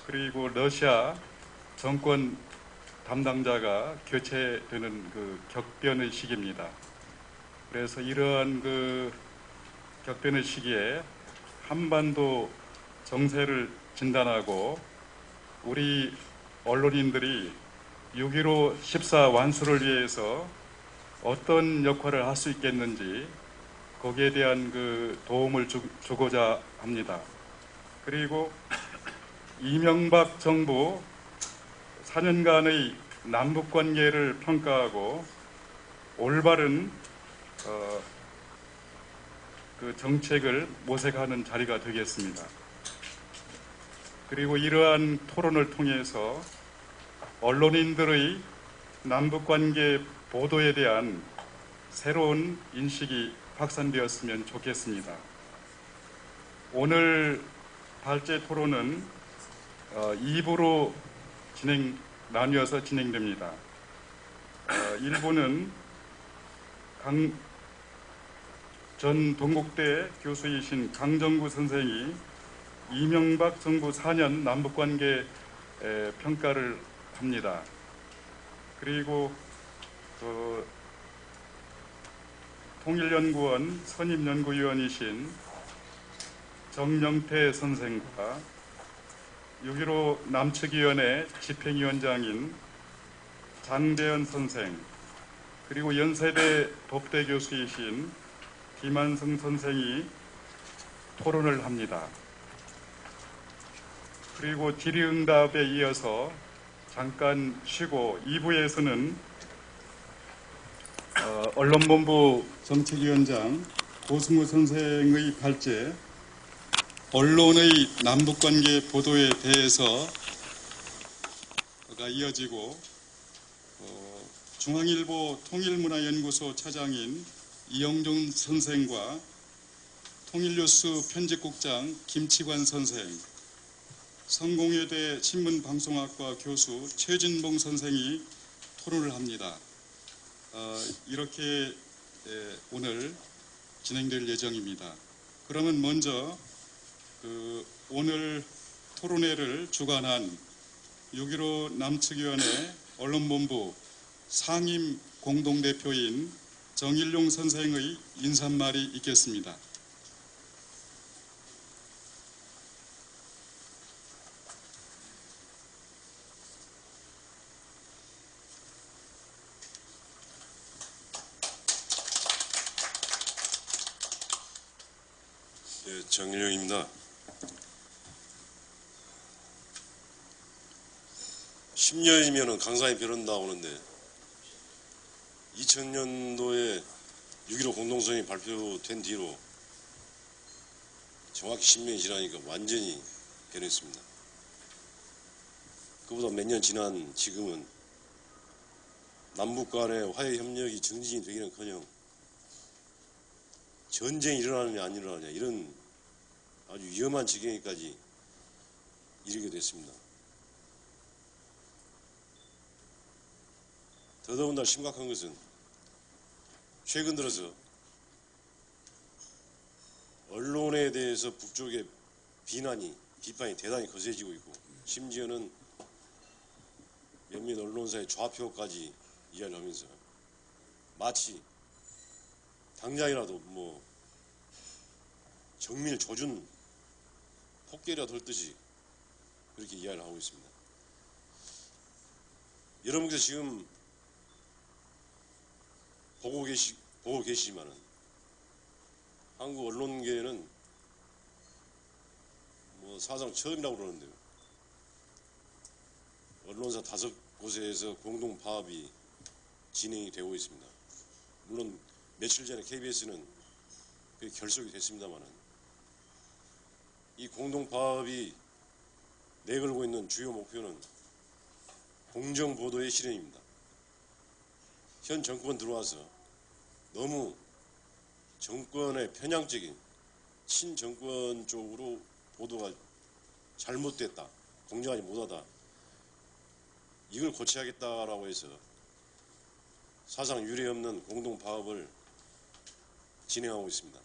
그리고 러시아 정권 담당자가 교체되는 그 격변의 시기입니다. 그래서 이러한 그 격변의 시기에 한반도 정세를 진단하고 우리 언론인들이 6.15 14 완수를 위해서 어떤 역할을 할 수 있겠는지 거기에 대한 그 도움을 주고자 합니다. 그리고 이명박 정부 4년간의 남북 관계를 평가하고 올바른 그 정책을 모색하는 자리가 되겠습니다. 그리고 이러한 토론을 통해서 언론인들의 남북 관계 보도에 대한 새로운 인식이 확산되었으면 좋겠습니다. 오늘 발제 토론은 2부로 나뉘어서 진행됩니다. 1부는 전 동국대 교수이신 강정구 선생이 이명박 정부 4년 남북관계 평가를 합니다. 그리고 통일연구원 선임연구위원이신 정명태 선생과 6.15 남측위원회 집행위원장인 장대현 선생, 그리고 연세대 법대 교수이신 김한성 선생이 토론을 합니다. 그리고 질의응답에 이어서 잠깐 쉬고 2부에서는 언론본부 정책위원장 고승우 선생의 발제 언론의 남북관계 보도에 대해서가 이어지고 중앙일보 통일문화연구소 차장인 이영종 선생과 통일뉴스 편집국장 김치관 선생, 성공회대 신문방송학과 교수 최진봉 선생이 토론을 합니다. 이렇게 오늘 진행될 예정입니다. 그러면 먼저 오늘 토론회를 주관한 6.15 남측위원회 언론본부 상임 공동대표인 정일용 선생의 인사말이 있겠습니다. 네, 정일용입니다. 10년이면 강산이 벼른 나오는데 2000년도에 6.15 공동성이 발표된 뒤로 정확히 10년이 지나니까 완전히 변했습니다. 그보다 몇 년 지난 지금은 남북 간의 화해 협력이 증진이 되기는커녕 전쟁이 일어나느냐 안 일어나느냐 이런 아주 위험한 지경에까지 이르게 됐습니다. 더더군다나 심각한 것은 최근 들어서 언론에 대해서 북쪽의 비판이 대단히 거세지고 있고 심지어는 몇몇 언론사의 좌표까지 이야기를 하면서 마치 당장이라도 뭐 정밀 조준 폭격이라도 할 듯이 그렇게 이야기를 하고 있습니다. 여러분께서 지금 보고 계시지만은 한국 언론계에는 뭐 사상 처음이라고 그러는데요. 언론사 5곳에서 공동 파업이 진행이 되고 있습니다. 물론 며칠 전에 KBS는 그게 결속이 됐습니다만은 이 공동 파업이 내걸고 있는 주요 목표는 공정 보도의 실현입니다. 현 정권 들어와서 너무 정권의 편향적인 친정권 쪽으로 보도가 잘못됐다, 공정하지 못하다, 이걸 고쳐야겠다라고 해서 사상 유례 없는 공동 파업을 진행하고 있습니다.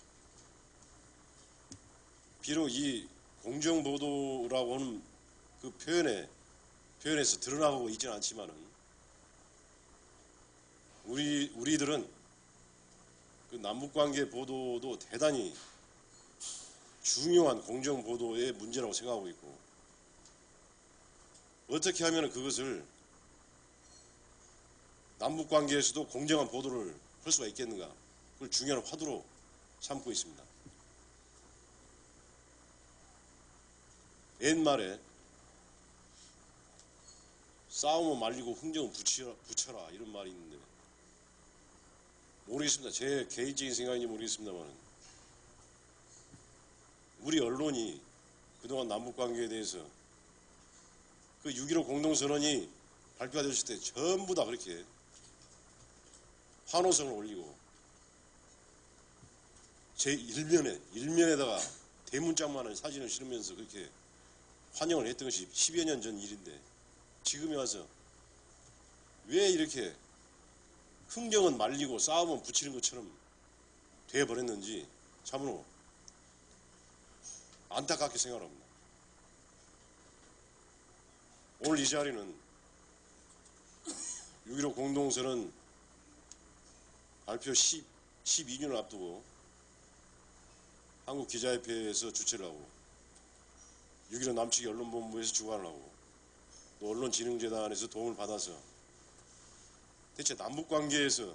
비록 이 공정 보도라고 하는 그 그 표현에서 드러나고 있지는 않지만은 우리들은 그 남북관계 보도도 대단히 중요한 공정 보도의 문제라고 생각하고 있고, 어떻게 하면 그것을 남북관계에서도 공정한 보도를 할 수가 있겠는가, 그걸 중요한 화두로 삼고 있습니다. 옛말에 싸움은 말리고 흥정은 붙여라 이런 말이 있는데, 모르겠습니다. 제 개인적인 생각인지 모르겠습니다만, 우리 언론이 그동안 남북관계에 대해서 그 6.15 공동선언이 발표가 됐을 때 전부 다 그렇게 환호성을 올리고 제 일면에다가 대문짝만한 사진을 실으면서 그렇게 환영을 했던 것이 10여 년 전 일인데, 지금에 와서 왜 이렇게 흥정은 말리고 싸움은 붙이는 것처럼 되어버렸는지 참으로 안타깝게 생각합니다. 오늘 이 자리는 6.15 공동선언 발표 12년을 앞두고 한국기자협회에서 주최를 하고 6.15 남측 언론본부에서 주관을 하고 또 언론진흥재단에서 도움을 받아서 대체 남북관계에서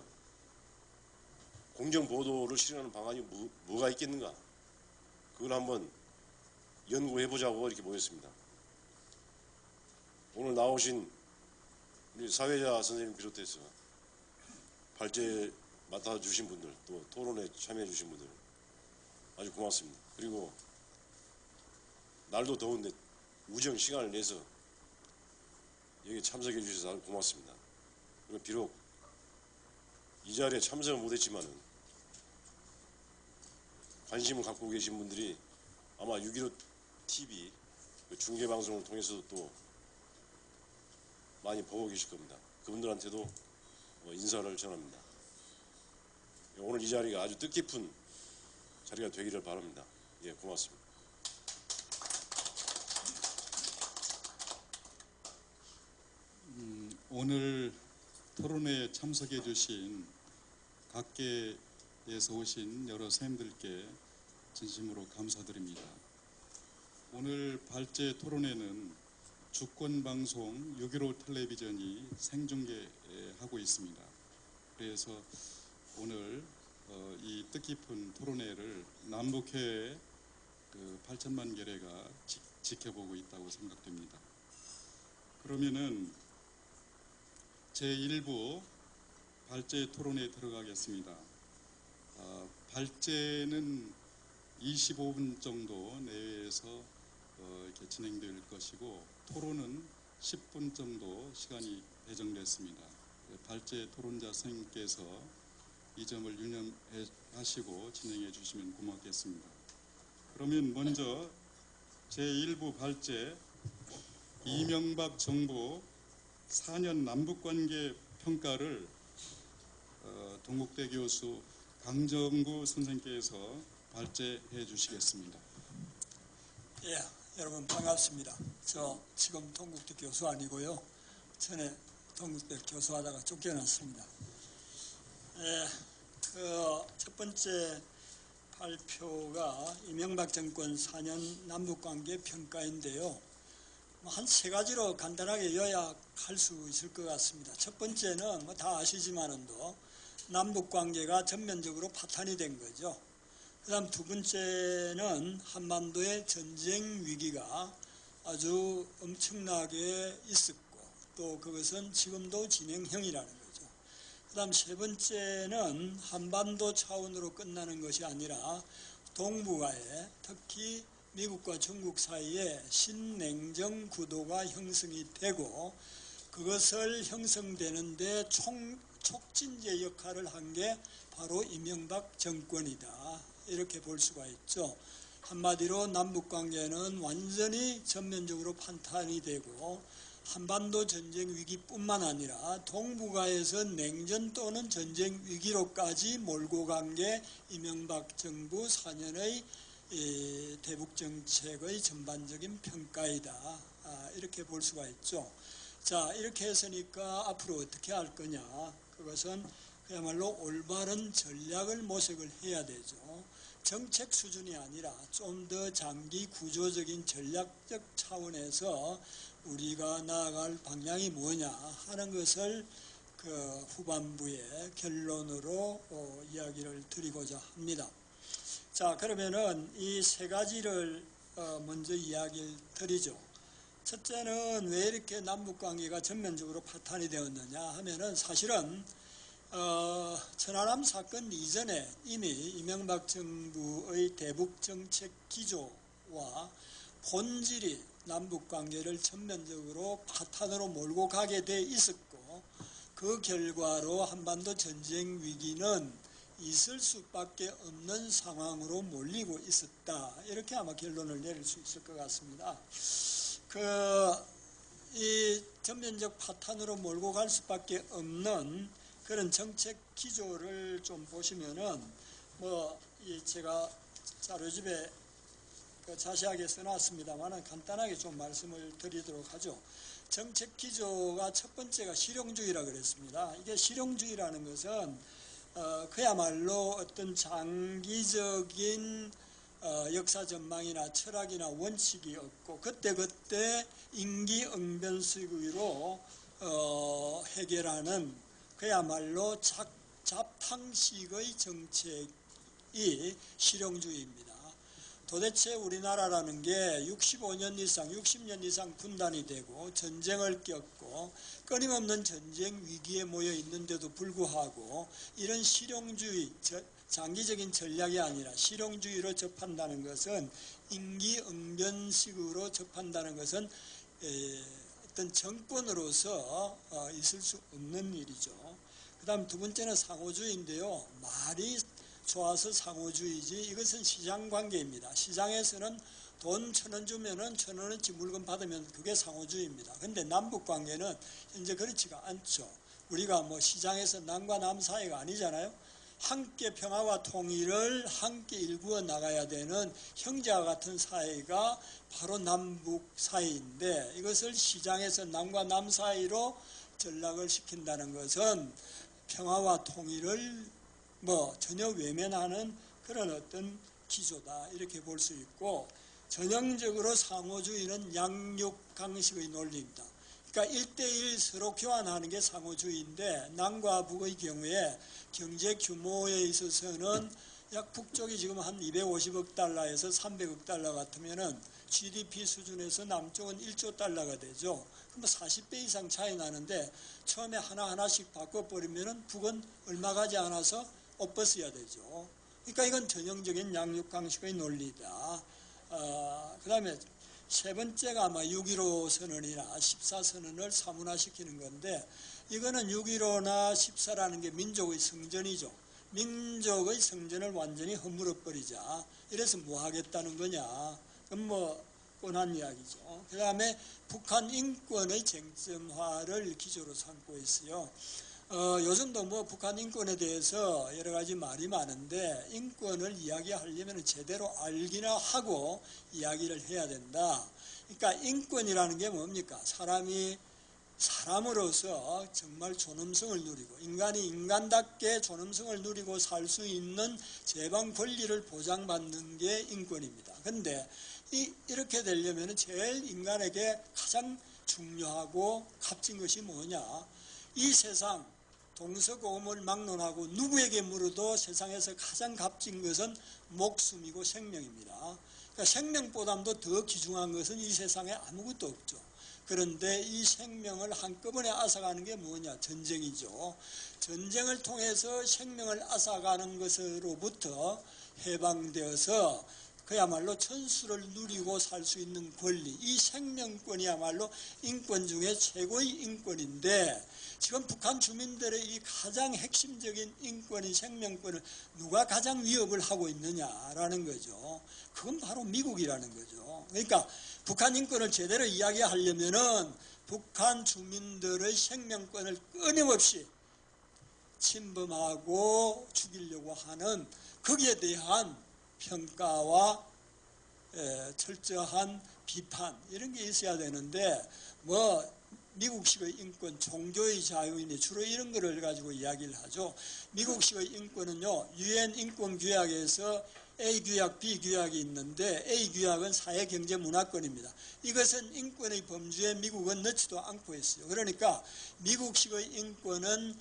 공정보도를 실현하는 방안이 뭐가 있겠는가, 그걸 한번 연구해보자고 이렇게 모였습니다. 오늘 나오신 우리 사회자 선생님 비롯해서 발제 맡아주신 분들, 또 토론에 참여해주신 분들 아주 고맙습니다. 그리고 날도 더운데 우정 시간을 내서 여기 참석해 주셔서 아주 고맙습니다. 그리고 비록 이 자리에 참석은 못했지만은 관심을 갖고 계신 분들이 아마 6.15 TV 중계방송을 통해서도 또 많이 보고 계실 겁니다. 그분들한테도 인사를 전합니다. 오늘 이 자리가 아주 뜻깊은 자리가 되기를 바랍니다. 예, 고맙습니다. 오늘 토론회에 참석해 주신 각계에서 오신 여러 선생님들께 진심으로 감사드립니다. 오늘 발제 토론회는 주권방송 6.15 텔레비전이 생중계하고 있습니다. 그래서 오늘 이 뜻깊은 토론회를 남북회 8천만 개례가 지켜보고 있다고 생각됩니다. 그러면은 제1부 발제 토론에 들어가겠습니다. 발제는 25분 정도 내외에서 이렇게 진행될 것이고, 토론은 10분 정도 시간이 배정됐습니다. 발제 토론자 선생님께서 이 점을 유념하시고 진행해 주시면 고맙겠습니다. 그러면 먼저 제1부 발제 이명박 정부 4년 남북관계 평가를 동국대 교수 강정구 선생님께서 발제해 주시겠습니다. 예, 여러분 반갑습니다. 저 지금 동국대 교수 아니고요. 전에 동국대 교수하다가 쫓겨났습니다. 예, 첫 번째 발표가 이명박 정권 4년 남북관계 평가인데요. 한 세 가지로 간단하게 요약할 수 있을 것 같습니다. 첫 번째는 다 아시지만은도 남북관계가 전면적으로 파탄이 된 거죠. 그다음 두 번째는 한반도의 전쟁 위기가 아주 엄청나게 있었고, 또 그것은 지금도 진행형이라는 거죠. 그다음 세 번째는 한반도 차원으로 끝나는 것이 아니라 동북아에, 특히 미국과 중국 사이에 신냉정 구도가 형성이 되고, 그것을 형성되는데 촉진제 역할을 한 게 바로 이명박 정권이다, 이렇게 볼 수가 있죠. 한마디로 남북관계는 완전히 전면적으로 판탄이 되고, 한반도 전쟁 위기뿐만 아니라 동북아에서 냉전 또는 전쟁 위기로까지 몰고 간 게 이명박 정부 4년의 대북 정책의 전반적인 평가이다, 이렇게 볼 수가 있죠. 자, 이렇게 했으니까 앞으로 어떻게 할 거냐. 그것은 그야말로 올바른 전략을 모색을 해야 되죠. 정책 수준이 아니라 좀 더 장기 구조적인 전략적 차원에서 우리가 나아갈 방향이 뭐냐 하는 것을 그 후반부의 결론으로 이야기를 드리고자 합니다. 자, 그러면은 이 세 가지를 먼저 이야기를 드리죠. 첫째는 왜 이렇게 남북관계가 전면적으로 파탄이 되었느냐 하면은 사실은 천안함 사건 이전에 이미 이명박 정부의 대북 정책 기조와 본질이 남북관계를 전면적으로 파탄으로 몰고 가게 돼 있었고, 그 결과로 한반도 전쟁 위기는 있을 수밖에 없는 상황으로 몰리고 있었다. 이렇게 아마 결론을 내릴 수 있을 것 같습니다. 이 전면적 파탄으로 몰고 갈 수밖에 없는 그런 정책 기조를 좀 보시면은 제가 자료집에 자세하게 써놨습니다만 간단하게 좀 말씀을 드리도록 하죠. 정책 기조가 첫 번째가 실용주의라 그랬습니다. 이게 실용주의라는 것은 그야말로 어떤 장기적인 역사 전망이나 철학이나 원칙이 없고 그때그때 임기응변식으로 해결하는 그야말로 잡탕식의 정책이 실용주의입니다. 도대체 우리나라라는 게 65년 이상, 60년 이상 분단이 되고 전쟁을 겪고 끊임없는 전쟁 위기에 모여 있는데도 불구하고 이런 실용주의, 장기적인 전략이 아니라 실용주의로 접한다는 것은 임기응변식으로 접한다는 것은 어떤 정권으로서 있을 수 없는 일이죠. 그 다음 두 번째는 상호주의인데요. 말이 좋아서 상호주의지 이것은 시장관계입니다. 시장에서는 돈 1,000원 주면은 1,000원어치 물건 받으면 그게 상호주의입니다. 그런데 남북관계는 현재 그렇지가 않죠. 우리가 시장에서 남과 남 사이가 아니잖아요. 함께 평화와 통일을 함께 일구어 나가야 되는 형제와 같은 사이가 바로 남북 사이인데 이것을 시장에서 남과 남 사이로 전락을 시킨다는 것은 평화와 통일을 전혀 외면하는 그런 어떤 기조다 이렇게 볼 수 있고, 전형적으로 상호주의는 양육강식의 논리입니다. 그러니까 1대1 서로 교환하는 게 상호주의인데 남과 북의 경우에 경제 규모에 있어서는 약 북쪽이 지금 한 250억 달러에서 300억 달러 같으면은 GDP 수준에서 남쪽은 1조 달러가 되죠. 그럼 40배 이상 차이 나는데 처음에 하나하나씩 바꿔버리면은 북은 얼마 가지 않아서 엎어서야 되죠. 그러니까 이건 전형적인 양육강식의 논리다. 그 다음에 세 번째가 아마 6.15 선언이나 14선언을 사문화시키는 건데 이거는 6.15나 14라는 게 민족의 성전이죠. 민족의 성전을 완전히 허물어버리자. 이래서 뭐 하겠다는 거냐. 그건 뻔한 이야기죠. 그 다음에 북한 인권의 쟁점화를 기조로 삼고 있어요. 요즘도 북한 인권에 대해서 여러 가지 말이 많은데 인권을 이야기하려면 제대로 알기나 하고 이야기를 해야 된다. 그러니까 인권이라는 게 뭡니까? 사람이 사람으로서 정말 존엄성을 누리고 인간이 인간답게 존엄성을 누리고 살 수 있는 제방 권리를 보장받는 게 인권입니다. 그런데 이렇게 되려면 제일 인간에게 가장 중요하고 값진 것이 뭐냐? 이 세상 동서고금을 막론하고 누구에게 물어도 세상에서 가장 값진 것은 목숨이고 생명입니다. 그러니까 생명보다도 더 귀중한 것은 이 세상에 아무것도 없죠. 그런데 이 생명을 한꺼번에 앗아가는 게 뭐냐? 전쟁이죠. 전쟁을 통해서 생명을 앗아가는 것으로부터 해방되어서 그야말로 천수를 누리고 살 수 있는 권리, 이 생명권이야말로 인권 중에 최고의 인권인데 지금 북한 주민들의 이 가장 핵심적인 인권인 생명권을 누가 가장 위협을 하고 있느냐라는 거죠. 그건 바로 미국이라는 거죠. 그러니까 북한 인권을 제대로 이야기하려면은 북한 주민들의 생명권을 끊임없이 침범하고 죽이려고 하는 거기에 대한 평가와 철저한 비판 이런 게 있어야 되는데 뭐 미국식의 인권, 종교의 자유인이 주로 이런 거를 가지고 이야기를 하죠. 미국식의 인권은요, 유엔 인권 규약에서 A 규약, B 규약이 있는데 A 규약은 사회, 경제, 문화권입니다. 이것은 인권의 범주에 미국은 넣지도 않고 있어요. 그러니까 미국식의 인권은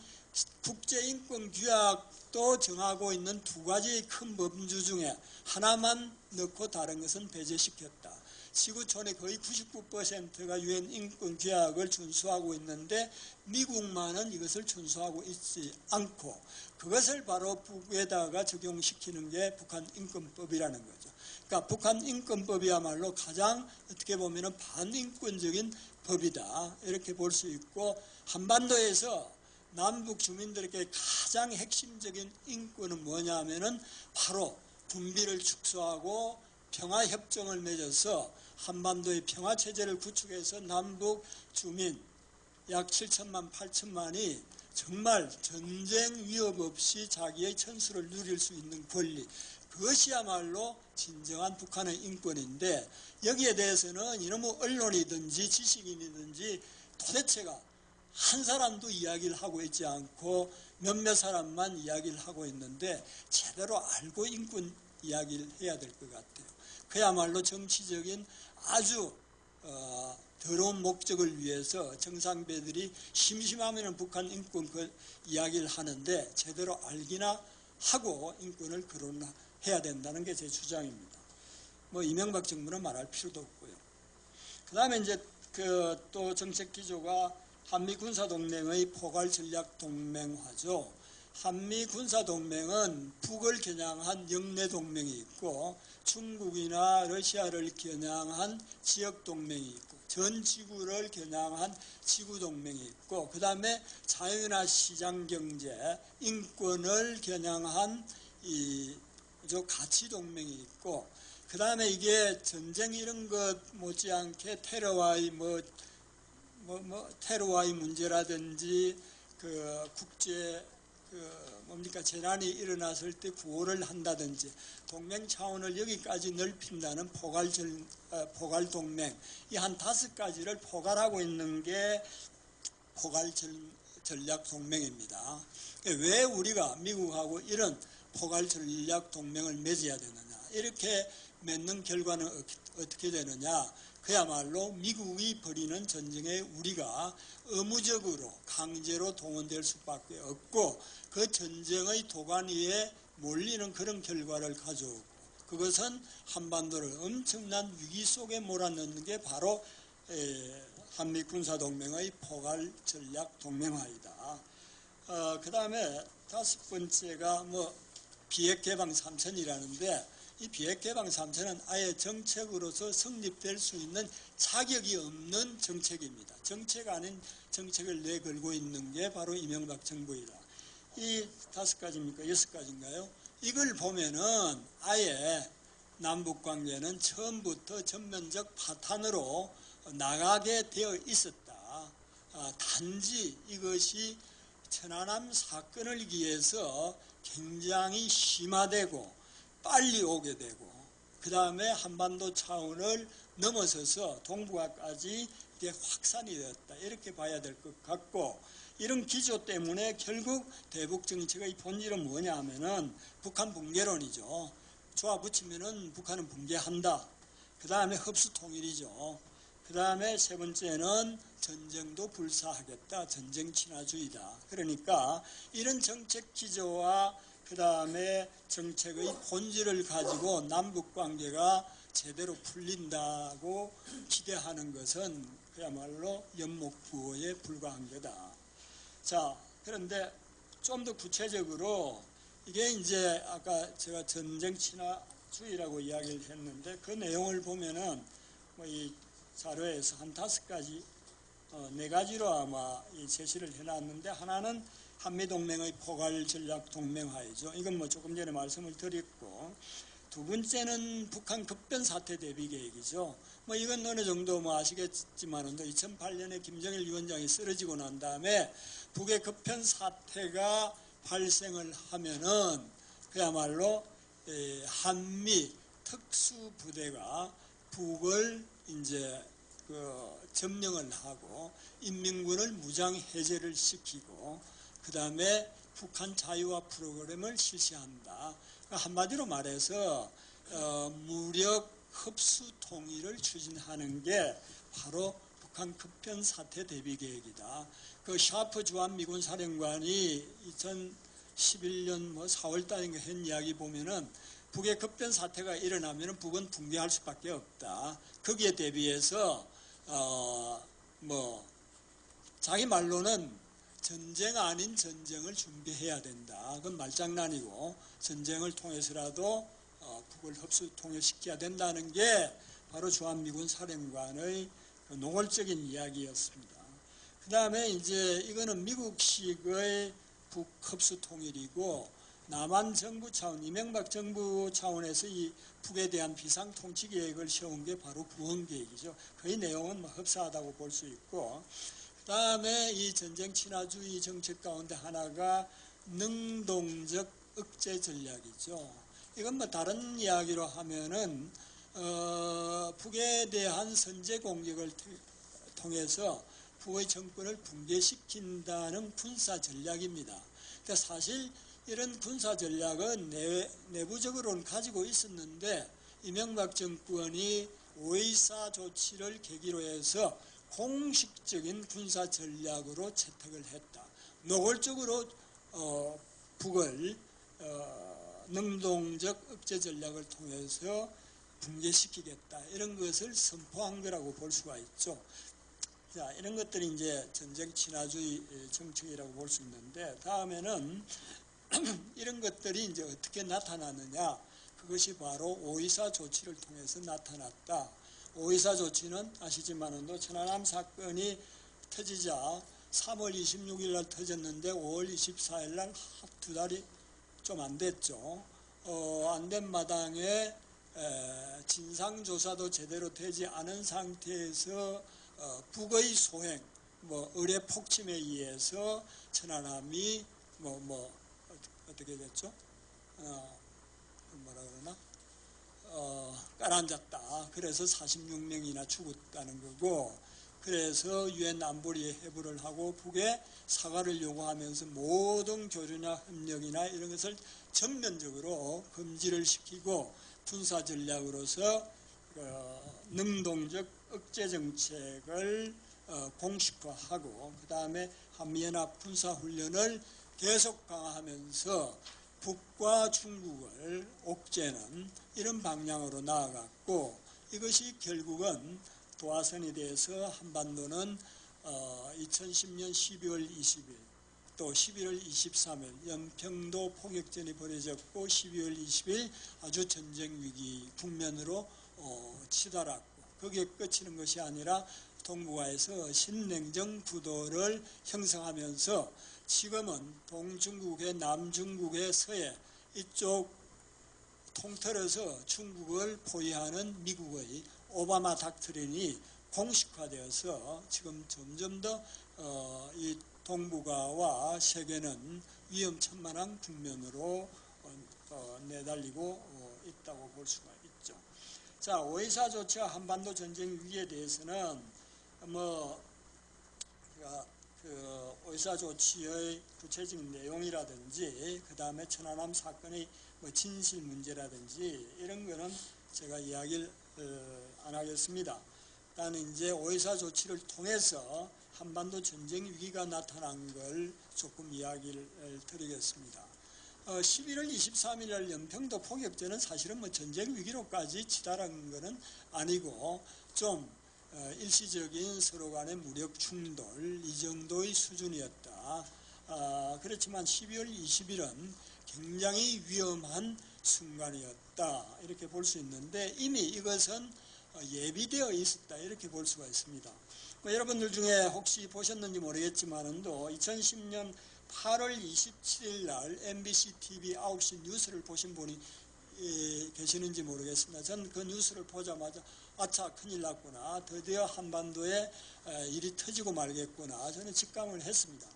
국제인권 규약도 정하고 있는 두 가지 큰 범주 중에 하나만 넣고 다른 것은 배제시켰다. 지구촌의 거의 99%가 유엔 인권 규약을 준수하고 있는데 미국만은 이것을 준수하고 있지 않고 그것을 바로 북에다가 적용시키는 게 북한 인권법이라는 거죠. 그러니까 북한 인권법이야말로 가장 어떻게 보면 반인권적인 법이다. 이렇게 볼 수 있고 한반도에서 남북 주민들에게 가장 핵심적인 인권은 뭐냐면은 바로 분비를 축소하고 평화협정을 맺어서 한반도의 평화체제를 구축해서 남북 주민 약 7천만 8천만이 정말 전쟁 위협 없이 자기의 천수를 누릴 수 있는 권리, 그것이야말로 진정한 북한의 인권인데 여기에 대해서는 이놈의 언론이든지 지식인이든지 도대체가 한 사람도 이야기를 하고 있지 않고 몇몇 사람만 이야기를 하고 있는데 제대로 알고 인권 이야기를 해야 될 것 같아요. 그야말로 정치적인 아주 더러운 목적을 위해서 정상배들이 심심하면 북한 인권 이야기를 하는데 제대로 알기나 하고 인권을 거론해야 된다는 게 제 주장입니다. 뭐 이명박 정부는 말할 필요도 없고요. 그 다음에 이제 또 정책 기조가 한미 군사동맹의 포괄전략동맹화죠. 한미 군사동맹은 북을 겨냥한 영내동맹이 있고 중국이나 러시아를 겨냥한 지역동맹이 있고 전 지구를 겨냥한 지구동맹이 있고 그 다음에 자유나 시장경제, 인권을 겨냥한 가치동맹이 있고 그 다음에 이게 전쟁 이런 것 못지않게 테러와의 테러와의 문제라든지 국제 재난이 일어났을 때 구호를 한다든지 동맹 차원을 여기까지 넓힌다는 포괄동맹 이 한 5가지를 포괄하고 있는 게 포괄전략동맹입니다. 왜 우리가 미국하고 이런 포괄전략동맹을 맺어야 되느냐 이렇게 맺는 결과는 어떻게 되느냐 그야말로 미국이 벌이는 전쟁에 우리가 의무적으로 강제로 동원될 수밖에 없고 그 전쟁의 도관 위에 몰리는 그런 결과를 가져오고 그것은 한반도를 엄청난 위기 속에 몰아넣는 게 바로 한미 군사동맹의 포괄전략동맹화이다. 그 다음에 5번째가 비핵개방 3선이라는데 이 비핵개방 3선은 아예 정책으로서 성립될 수 있는 자격이 없는 정책입니다. 정책 아닌 정책을 내걸고 있는 게 바로 이명박 정부이다. 이 5가지입니까? 6가지인가요? 이걸 보면은 아예 남북관계는 처음부터 전면적 파탄으로 나가게 되어 있었다. 단지 이것이 천안함 사건을 위해서 굉장히 심화되고 빨리 오게 되고 그 다음에 한반도 차원을 넘어서서 동북아까지 이게 확산이 되었다. 이렇게 봐야 될 것 같고 이런 기조 때문에 결국 대북 정책의 본질은 뭐냐 하면은 북한 붕괴론이죠. 조아 붙이면은 북한은 붕괴한다. 그 다음에 흡수 통일이죠. 그 다음에 세 번째는 전쟁도 불사하겠다. 전쟁 친화주의다. 그러니까 이런 정책 기조와 그 다음에 정책의 본질을 가지고 남북관계가 제대로 풀린다고 기대하는 것은 그야말로 연목부호에 불과한 거다. 자, 그런데 좀 더 구체적으로 이게 이제 아까 제가 전쟁 친화주의라고 이야기를 했는데 그 내용을 보면은 이 자료에서 한 5가지, 4가지로 아마 제시를 해놨는데 하나는 한미동맹의 포괄전략동맹화이죠. 이건 조금 전에 말씀을 드렸고 두 번째는 북한 급변 사태 대비 계획이죠. 이건 어느 정도 아시겠지만은 2008년에 김정일 위원장이 쓰러지고 난 다음에 북의 급변 사태가 발생을 하면은 그야말로 한미 특수부대가 북을 이제 점령을 하고 인민군을 무장 해제를 시키고 그 다음에 북한 자유화 프로그램을 실시한다. 한마디로 말해서 무력 흡수 통일을 추진하는 게 바로 북한 급변 사태 대비 계획이다. 그 샤프 주한미군 사령관이 2011년 4월 달인가 한 이야기 보면은 북의 급변 사태가 일어나면 북은 붕괴할 수밖에 없다. 거기에 대비해서 자기 말로는 전쟁 아닌 전쟁을 준비해야 된다. 그건 말장난이고 전쟁을 통해서라도 북을 흡수 통일시켜야 된다는 게 바로 주한미군 사령관의 노골적인 이야기였습니다. 그 다음에 이제 이거는 미국식의 북 흡수 통일이고 남한 정부 차원, 이명박 정부 차원에서 이 북에 대한 비상 통치 계획을 세운 게 바로 구원 계획이죠. 거의 내용은 흡사하다고 볼 수 있고, 그 다음에 이 전쟁 친화주의 정책 가운데 하나가 능동적 억제 전략이죠. 이건 다른 이야기로 하면은 북에 대한 선제 공격을 통해서 북의 정권을 붕괴시킨다는 군사 전략입니다. 그러니까 사실 이런 군사 전략은 내부적으로는 가지고 있었는데 이명박 정권이 5.24 조치를 계기로 해서 공식적인 군사 전략으로 채택을 했다. 노골적으로 북을 능동적 억제 전략을 통해서 붕괴시키겠다. 이런 것을 선포한 거라고 볼 수가 있죠. 자, 이런 것들이 이제 전쟁 친화주의 정책이라고 볼 수 있는데, 다음에는 이런 것들이 이제 어떻게 나타났느냐? 그것이 바로 5.24 조치를 통해서 나타났다. 5.24 조치는 아시지만은 천안함 사건이 터지자 3월 26일 날 터졌는데 5월 24일 날 두 달이 좀 안 됐죠. 안 된 마당에 진상조사도 제대로 되지 않은 상태에서 북의 소행, 의뢰 폭침에 의해서 천안함이 어떻게 됐죠? 뭐라 그러나? 가라앉았다. 그래서 46명이나 죽었다는 거고, 그래서 유엔 안보리에 해부를 하고 북에 사과를 요구하면서 모든 교류나 협력이나 이런 것을 전면적으로 금지를 시키고 군사 전략으로서 능동적 억제 정책을 공식화하고, 그 다음에 한미연합 군사훈련을 계속 강화하면서 북과 중국을 옥죄는 이런 방향으로 나아갔고, 이것이 결국은 도화선이 돼서 한반도는 2010년 12월 20일 또 11월 23일 연평도 포격전이 벌어졌고 12월 20일 아주 전쟁 위기 국면으로 치달았고, 거기에 그치는 것이 아니라 동북아에서 신냉정 구도를 형성하면서 지금은 동중국의 남중국의 서해 이쪽 통틀어서 중국을 포위하는 미국의 오바마 닥트린이 공식화되어서 지금 점점 더 이 동북아와 세계는 위험천만한 국면으로 내달리고 있다고 볼 수가 있죠. 자, 5.24 조치와 한반도 전쟁 위기에 대해서는 그 5.24 조치의 구체적인 내용이라든지 그 다음에 천안함 사건의 진실 문제라든지 이런 거는 제가 이야기를 안 하겠습니다. 일단 이제 5.24 조치를 통해서 한반도 전쟁 위기가 나타난 걸 조금 이야기를 드리겠습니다. 11월 23일 날 연평도 포격전은 사실은 전쟁 위기로까지 치달은 것은 아니고 좀 일시적인 서로 간의 무력 충돌 이 정도의 수준이었다. 그렇지만 12월 20일은 굉장히 위험한 순간이었다. 이렇게 볼 수 있는데 이미 이것은 예비되어 있었다. 이렇게 볼 수가 있습니다. 여러분들 중에 혹시 보셨는지 모르겠지만도 2010년 8월 27일 날 MBC TV 9시 뉴스를 보신 분이 계시는지 모르겠습니다. 저는 그 뉴스를 보자마자 아차 큰일 났구나. 드디어 한반도에 일이 터지고 말겠구나. 저는 직감을 했습니다.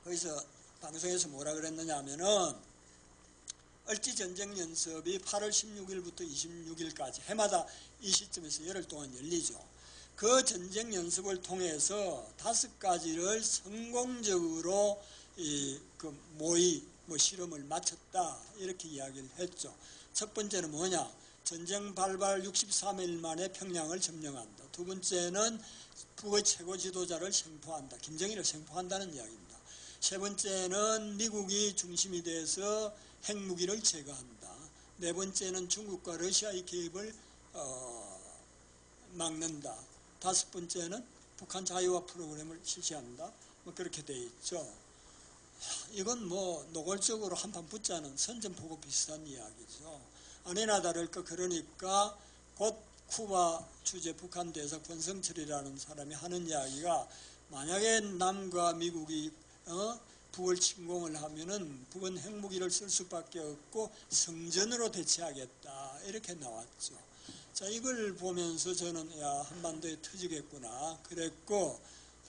거기서 방송에서 뭐라 그랬느냐 하면은 을지 전쟁 연습이 8월 16일부터 26일까지 해마다 이 시점에서 열흘 동안 열리죠. 그 전쟁 연습을 통해서 5가지를 성공적으로 실험을 마쳤다 이렇게 이야기를 했죠. 첫 번째는 뭐냐? 전쟁 발발 63일 만에 평양을 점령한다. 두 번째는 북의 최고 지도자를 생포한다. 김정일을 생포한다는 이야기입니다. 세 번째는 미국이 중심이 돼서 핵무기를 제거한다. 네 번째는 중국과 러시아의 개입을 막는다. 다섯 번째는 북한 자유화 프로그램을 실시한다. 그렇게 돼 있죠. 이건 노골적으로 한판 붙자는 선전포고 비슷한 이야기죠. 아니나 다를까 그러니까 곧 쿠바 주재 북한 대사 권성철이라는 사람이 하는 이야기가 만약에 남과 미국이 북을 침공을 하면은 북은 핵무기를 쓸 수밖에 없고 성전으로 대체하겠다 이렇게 나왔죠. 자, 이걸 보면서 저는 한반도에 터지겠구나 그랬고,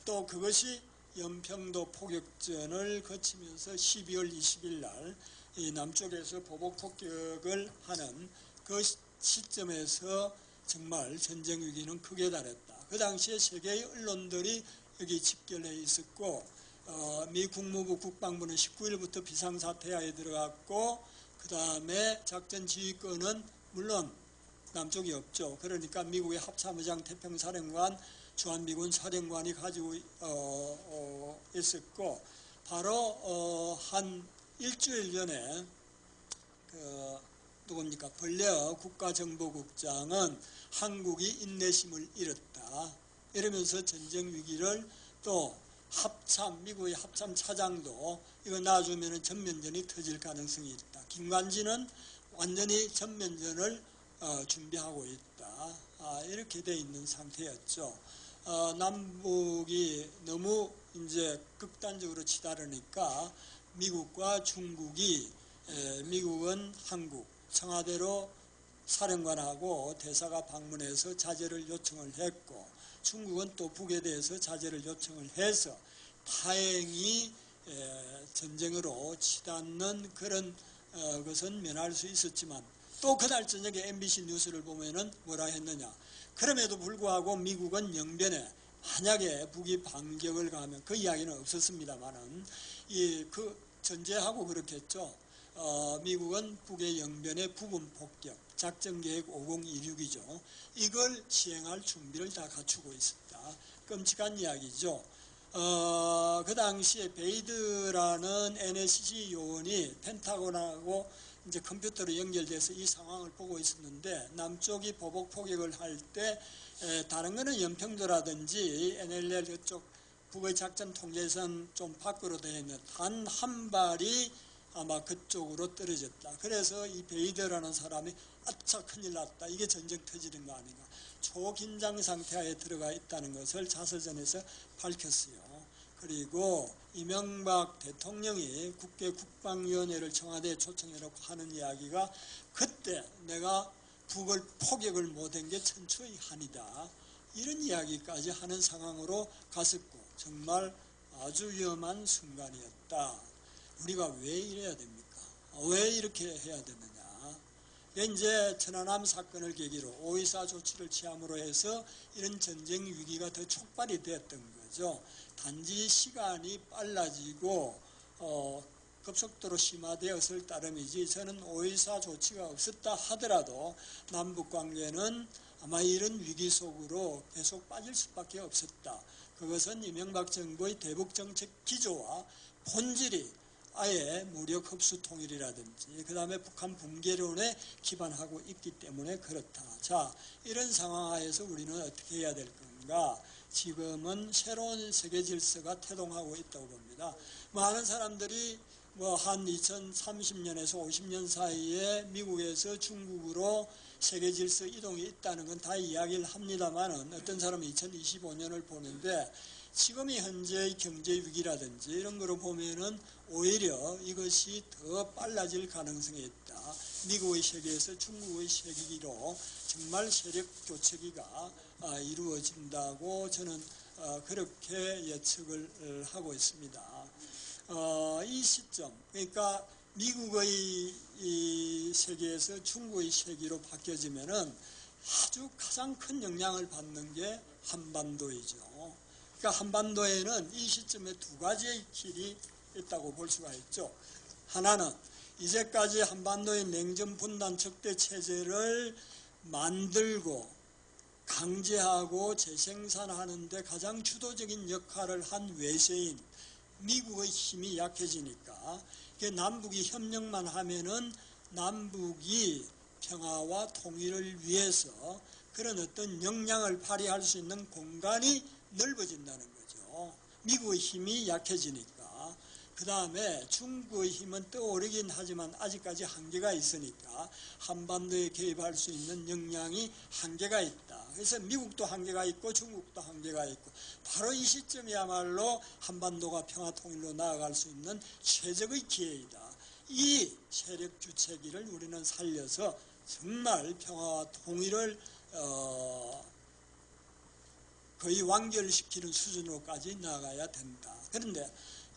또 그것이 연평도 포격전을 거치면서 12월 20일 날 이 남쪽에서 보복 폭격을 하는 그 시점에서 정말 전쟁 위기는 극에 달했다. 그 당시에 세계의 언론들이 여기 집결해 있었고, 미 국무부 국방부는 19일부터 비상사태하에 들어갔고, 그 다음에 작전 지휘권은 물론 남쪽이 없죠. 그러니까 미국의 합참의장 태평사령관 주한미군 사령관이 가지고 있었고, 바로 한 일주일 전에 벌레어 국가정보국장은 한국이 인내심을 잃었다 이러면서 전쟁 위기를, 또 미국의 합참 차장도 이거 놔주면 전면전이 터질 가능성이 있다. 김관진은 완전히 전면전을 준비하고 있다. 이렇게 돼 있는 상태였죠. 남북이 너무 이제 극단적으로 치달으니까 미국과 중국이, 미국은 한국 청와대로 사령관하고 대사가 방문해서 자제를 요청을 했고, 중국은 또 북에 대해서 자제를 요청을 해서 다행히 전쟁으로 치닫는 그런 것은 면할 수 있었지만, 또 그날 저녁에 MBC 뉴스를 보면은 뭐라 했느냐? 그럼에도 불구하고 미국은 영변에 만약에 북이 반격을 가하면, 그 이야기는 없었습니다만은 그 전제하고 그렇겠죠. 미국은 북의 영변에 부분 폭격, 작전계획 5026이죠. 이걸 시행할 준비를 다 갖추고 있었다. 끔찍한 이야기죠. 그 당시에 베이드라는 NSC 요원이 펜타곤하고 이제 컴퓨터로 연결돼서 이 상황을 보고 있었는데, 남쪽이 보복 포격을 할 때 다른 거는 연평도라든지 NLL 그쪽 북의 작전 통제선 좀 밖으로 되어 있는 단 한 발이 아마 그쪽으로 떨어졌다. 그래서 이 베이더라는 사람이 아차 큰일 났다. 이게 전쟁 터지는 거 아닌가. 초긴장 상태에 들어가 있다는 것을 자서전에서 밝혔어요. 그리고 이명박 대통령이 국가국방위원회를 청와대에 초청해놓고 하는 이야기가, 그때 내가 북을 포격을 못한 게 천추의 한이다. 이런 이야기까지 하는 상황으로 갔었고, 정말 아주 위험한 순간이었다. 우리가 왜 이래야 됩니까? 왜 이렇게 해야 되느냐? 이제 천안함 사건을 계기로 5.24 조치를 취함으로 해서 이런 전쟁 위기가 더 촉발이 됐던 거죠. 단지 시간이 빨라지고 급속도로 심화되었을 따름이지, 저는 5.24 조치가 없었다 하더라도 남북관계는 아마 이런 위기 속으로 계속 빠질 수밖에 없었다. 그것은 이명박 정부의 대북정책 기조와 본질이 아예 무력 흡수 통일이라든지 그 다음에 북한 붕괴론에 기반하고 있기 때문에 그렇다. 자, 이런 상황 하에서 우리는 어떻게 해야 될 건가? 지금은 새로운 세계 질서가 태동하고 있다고 봅니다. 많은 사람들이 한 2030년에서 50년 사이에 미국에서 중국으로 세계 질서 이동이 있다는 건 다 이야기를 합니다만은, 어떤 사람은 2025년을 보는데, 지금이 현재의 경제 위기라든지 이런 거로 보면은 오히려 이것이 더 빨라질 가능성이 있다. 미국의 세계에서 중국의 세계기로 정말 세력 교체기가 이루어진다고 저는 그렇게 예측을 하고 있습니다. 이 시점, 그러니까 미국의 이 세계에서 중국의 세계로 바뀌어지면은 아주 가장 큰 영향을 받는 게 한반도이죠. 그러니까 한반도에는 이 시점에 두 가지의 길이 있다고 볼 수가 있죠. 하나는 이제까지 한반도의 냉전 분단 적대 체제를 만들고 강제하고 재생산하는 데 가장 주도적인 역할을 한 외세인 미국의 힘이 약해지니까 남북이 협력만 하면은 남북이 평화와 통일을 위해서 그런 어떤 역량을 발휘할 수 있는 공간이 넓어진다는 거죠. 미국의 힘이 약해지니까. 그 다음에 중국의 힘은 떠오르긴 하지만 아직까지 한계가 있으니까 한반도에 개입할 수 있는 역량이 한계가 있다. 그래서 미국도 한계가 있고 중국도 한계가 있고 바로 이 시점이야말로 한반도가 평화통일로 나아갈 수 있는 최적의 기회이다. 이 세력 주체기를 우리는 살려서 정말 평화와 통일을 거의 완결시키는 수준으로까지 나아가야 된다. 그런데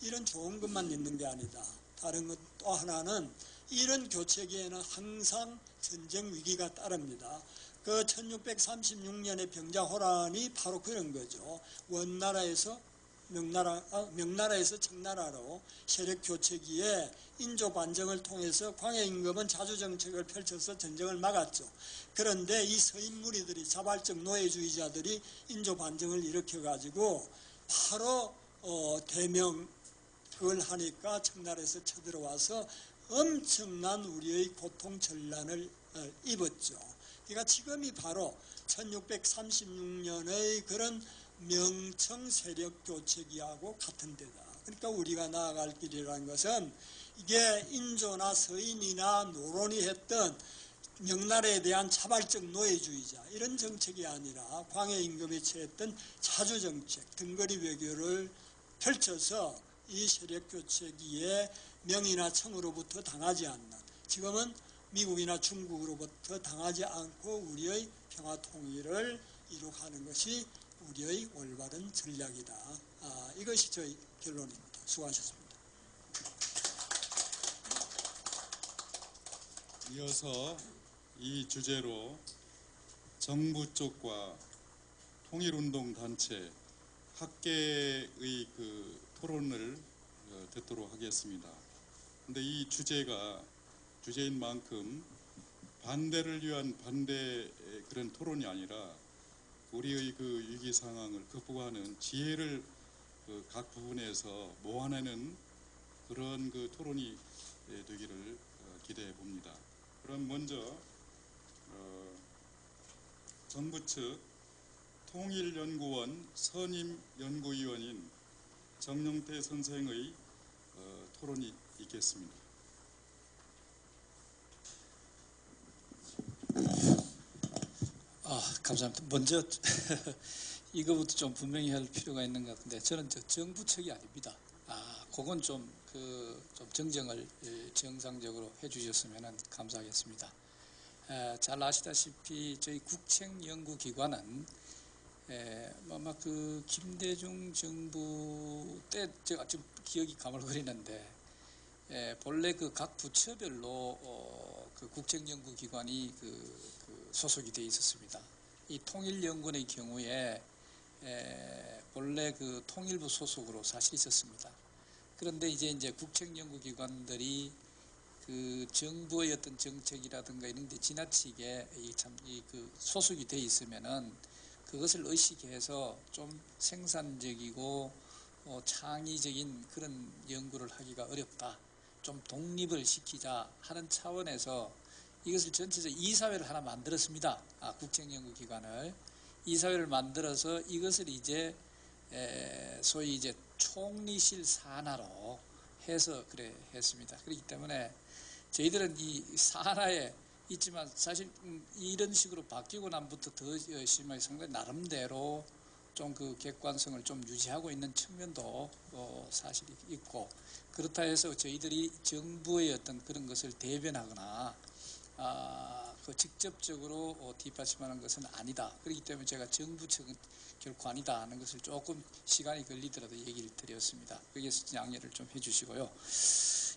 이런 좋은 것만 있는 게 아니다. 다른 것 또 하나는 이런 교체기에는 항상 전쟁 위기가 따릅니다. 그 1636년의 병자호란이 바로 그런 거죠. 원나라에서 명나라에서 청나라로 세력 교체기에 인조 반정을 통해서 광해임금은 자주정책을 펼쳐서 전쟁을 막았죠. 그런데 이 서인 무리들이 자발적 노예주의자들이 인조 반정을 일으켜가지고 바로 대명 그걸 하니까 청나라에서 쳐들어와서 엄청난 우리의 고통 전란을 입었죠. 그러니까 지금이 바로 1636년의 그런 명청 세력 교체기하고 같은 데다. 그러니까 우리가 나아갈 길이라는 것은 이게 인조나 서인이나 노론이 했던 명나라에 대한 자발적 노예주의자 이런 정책이 아니라 광해임금이 취했던 자주정책, 등거리 외교를 펼쳐서 이 세력 교체기에 명이나 청으로부터 당하지 않는, 지금은 미국이나 중국으로부터 당하지 않고 우리의 평화 통일을 이룩하는 것이 우리의 올바른 전략이다. 이것이 저희 결론입니다. 수고하셨습니다. 이어서 이 주제로 정부 쪽과 통일운동 단체, 학계의 그 토론을 듣도록 하겠습니다. 근데 이 주제인 만큼 반대를 위한 반대 그런 토론이 아니라 우리의 그 위기 상황을 극복하는 지혜를 각 부분에서 모아내는 그런 그 토론이 되기를 기대해 봅니다. 그럼 먼저 정부 측 통일연구원 선임 연구위원인 정영태 선생의 토론이 있겠습니다. 감사합니다. 먼저 이거부터 좀 분명히 할 필요가 있는 것 같은데 저는 정부 측이 아닙니다. 그건 좀 정정을 정상적으로 해주셨으면 감사하겠습니다. 잘 아시다시피 저희 국책연구기관은 아마 그 김대중 정부 때 제가 지금 기억이 가물거리는데 본래 그 각 부처별로 그 국책연구기관이 그 소속이 되어 있었습니다. 이 통일연구원의 경우에 본래 그 통일부 소속으로 사실 있었습니다. 그런데 이제 국책연구기관들이 그 정부의 어떤 정책이라든가 이런 데 지나치게 그 소속이 되어 있으면은 그것을 의식해서 좀 생산적이고 창의적인 그런 연구를 하기가 어렵다. 좀 독립을 시키자 하는 차원에서 이것을 전체적으로 이사회를 하나 만들었습니다. 국책연구기관을. 이사회를 만들어서 이것을 이제 소위 이제 총리실 산하로 해서 그래 했습니다. 그렇기 때문에 저희들은 이 산하에 있지만 사실 이런 식으로 바뀌고 난부터 더 심하게 상당히 나름대로 좀 그 객관성을 좀 유지하고 있는 측면도 사실 있고, 그렇다 해서 저희들이 정부의 어떤 그런 것을 대변하거나 그 직접적으로 뒷받침하는 것은 아니다. 그렇기 때문에 제가 정부 측은 결코 아니다 하는 것을 조금 시간이 걸리더라도 얘기를 드렸습니다. 거기에서 양해를 좀 해주시고요.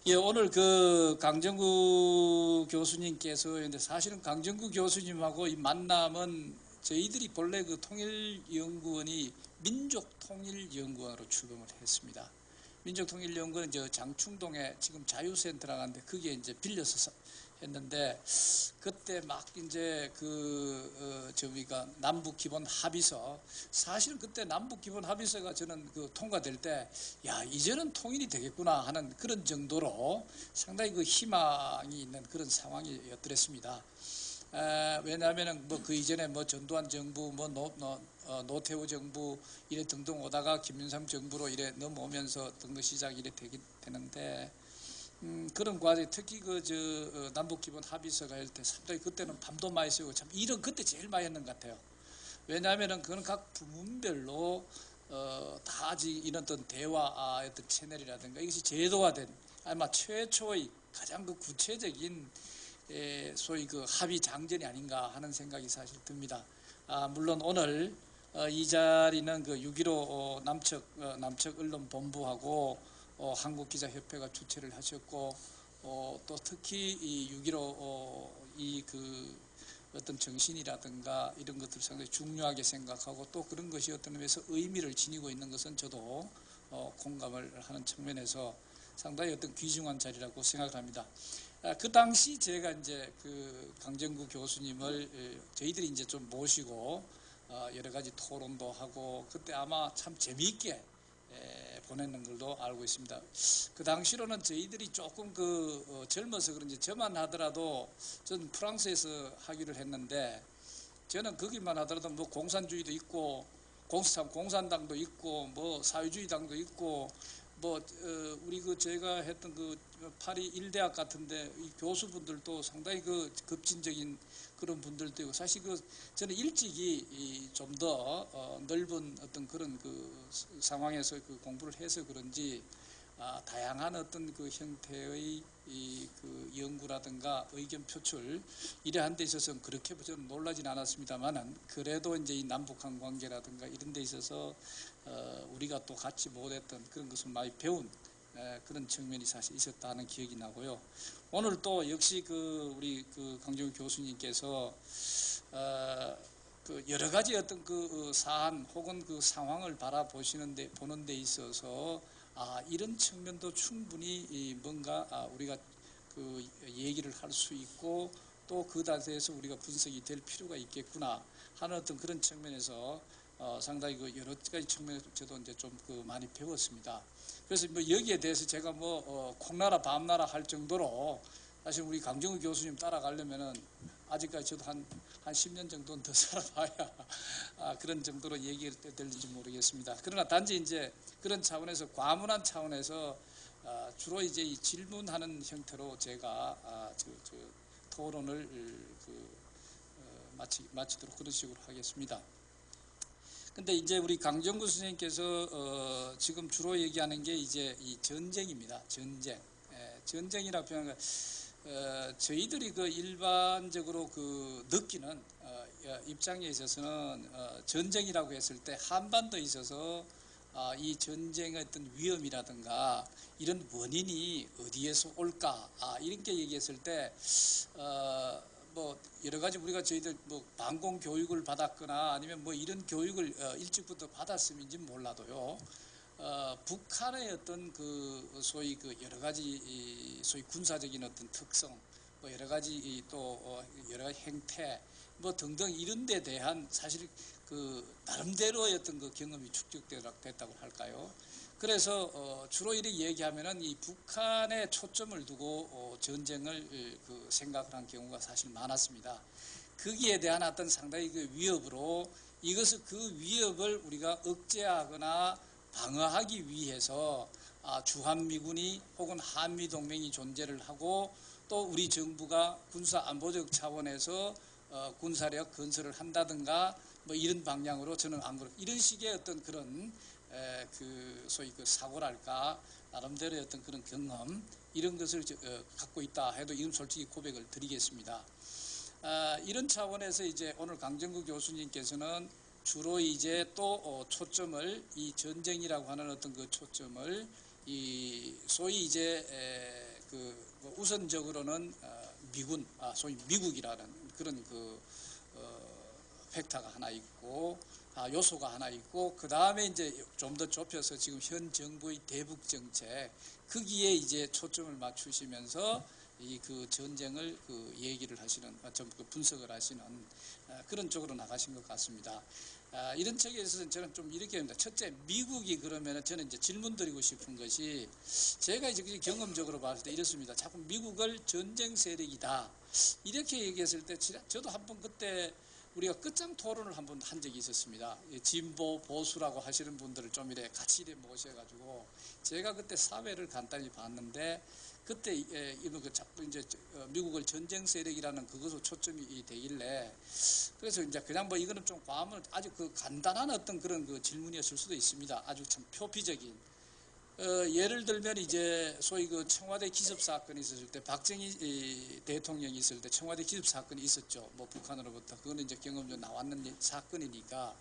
예, 오늘 그 강정구 교수님께서 근데 사실은 강정구 교수님하고 이 만남은 저희들이 본래 그 통일연구원이 민족통일연구원으로 출범을 했습니다. 민족통일연구원은 저 장충동에 지금 자유센터라고 하는데 그게 이제 빌려서 했는데 그때 막 이제 저희가 남북 기본 합의서 사실은 그때 남북 기본 합의서가 저는 그 통과될 때 야 이제는 통일이 되겠구나 하는 그런 정도로 상당히 그 희망이 있는 그런 상황이었더랬습니다. 왜냐하면은 뭐 그 이전에 뭐 전두환 정부 뭐 노태우 정부 이래 등등 오다가 김윤삼 정부로 이래 넘어오면서 등등 시작이 이래 되는데 그런 과정 특히 남북 기본 합의서가 할 때 상당히 그때는 밤도 많이 쓰고 참 일은 그때 제일 많이 했는 것 같아요. 왜냐하면은 그건 각 부문별로 다 아직 이런 어떤 대화 어떤 채널이라든가 이것이 제도화된 아마 최초의 가장 그 구체적인 소위 그 합의 장전이 아닌가 하는 생각이 사실 듭니다. 물론 오늘 이 자리는 그 6.15 남측 언론본부하고 한국기자협회가 주최를 하셨고 또 특히 이 6.15 어떤 정신이라든가 이런 것들 상당히 중요하게 생각하고 또 그런 것이 어떤 의미에서 의미를 지니고 있는 것은 저도 공감을 하는 측면에서 상당히 어떤 귀중한 자리라고 생각을 합니다. 그 당시 제가 이제 그 강정구 교수님을 저희들이 이제 좀 모시고 여러 가지 토론도 하고 그때 아마 참 재미있게 보내는 걸로 알고 있습니다. 그 당시로는 저희들이 조금 젊어서 그런지 저만 하더라도 전 프랑스에서 하기를 했는데 저는 거기만 하더라도 뭐 공산주의도 있고 공산당도 있고 뭐 사회주의당도 있고 뭐 우리 제가 했던 파리 일대학 같은데 이 교수분들도 상당히 급진적인 그런 분들도 있고 사실 저는 일찍이 좀 더 넓은 어떤 그런 상황에서 공부를 해서 그런지 다양한 어떤 형태의 연구라든가 의견 표출 이러한 데 있어서는 그렇게 저는 놀라진 않았습니다만은 그래도 이제 이 남북한 관계라든가 이런 데 있어서 우리가 또 같이 못했던 그런 것을 많이 배운 그런 측면이 사실 있었다는 기억이 나고요. 오늘 또 역시 우리 강정구 교수님께서 여러 가지 어떤 사안 혹은 상황을 보는 데 있어서 이런 측면도 충분히 뭔가 우리가 얘기를 할 수 있고 또 그 자세에서 우리가 분석이 될 필요가 있겠구나 하는 어떤 그런 측면에서 상당히 여러 가지 측면에서 저도 이제 좀 많이 배웠습니다. 그래서 뭐 여기에 대해서 제가 콩나라 밤나라 할 정도로 사실 우리 강정구 교수님 따라가려면은 아직까지 저도 한 10년 정도는 더 살아봐야 그런 정도로 얘기가 될지 모르겠습니다. 그러나 단지 이제 그런 차원에서 과문한 차원에서 주로 이제 이 질문하는 형태로 제가 토론을 마치도록 그런 식으로 하겠습니다. 근데 이제 우리 강정구 선생님께서 지금 주로 얘기하는 게 이제 이 전쟁입니다. 전쟁이라 표현한 저희들이 일반적으로 느끼는 입장에 있어서는 전쟁이라고 했을 때 한반도에 있어서 이 전쟁의 어떤 위험이라든가 이런 원인이 어디에서 올까 이런 게 얘기했을 때 뭐 여러 가지 우리가 저희들 반공 교육을 받았거나 아니면 이런 교육을 일찍부터 받았음인지 몰라도요. 북한의 어떤 소위 여러 가지 소위 군사적인 어떤 특성, 여러 가지 또 여러 가지 행태, 등등 이런 데 대한 사실 나름대로의 어떤 경험이 축적됐다고 할까요? 그래서 주로 이렇게 얘기하면은 이 북한에 초점을 두고 전쟁을 생각을 한 경우가 사실 많았습니다. 거기에 대한 어떤 상당히 위협으로 이것을 위협을 우리가 억제하거나 방어하기 위해서 주한미군이 혹은 한미동맹이 존재를 하고 또 우리 정부가 군사안보적 차원에서 군사력 건설을 한다든가 이런 방향으로 저는 안 그렇고 이런 식의 어떤 그런 소위 사고랄까 나름대로의 어떤 그런 경험 이런 것을 갖고 있다 해도 이건 솔직히 고백을 드리겠습니다. 이런 차원에서 이제 오늘 강정구 교수님께서는 주로 이제 또 초점을 이 전쟁이라고 하는 어떤 초점을 이 소위 이제 뭐 우선적으로는 미군, 소위 미국이라는 그런 팩터가 하나 있고, 요소가 하나 있고, 그 다음에 이제 좀 더 좁혀서 지금 현 정부의 대북 정책, 거기에 이제 초점을 맞추시면서 이 전쟁을 얘기를 하시는, 좀 분석을 하시는 그런 쪽으로 나가신 것 같습니다. 이런 책에 있어서는 저는 좀 이렇게 합니다. 첫째, 미국이 그러면은 저는 이제 질문 드리고 싶은 것이, 제가 이제 경험적으로 봤을 때 이렇습니다. 자꾸 미국을 전쟁 세력이다 이렇게 얘기했을 때, 저도 한번 그때 우리가 끝장 토론을 한번 한 적이 있었습니다. 진보 보수라고 하시는 분들을 좀 이래 같이 이래 모셔가지고 제가 그때 사회를 간단히 봤는데, 그때 자꾸 이제 미국을 전쟁 세력이라는 그것으로 초점이 되길래, 그래서 이제 그냥 뭐 이거는 좀 과하면 아주 간단한 어떤 그런 질문이었을 수도 있습니다. 아주 참 표피적인. 예를 들면 이제 소위 청와대 기습 사건이 있었을 때, 박정희 대통령이 있을 때 청와대 기습 사건이 있었죠. 뭐 북한으로부터. 그거는 이제 경험적으로 나왔는 사건이니까,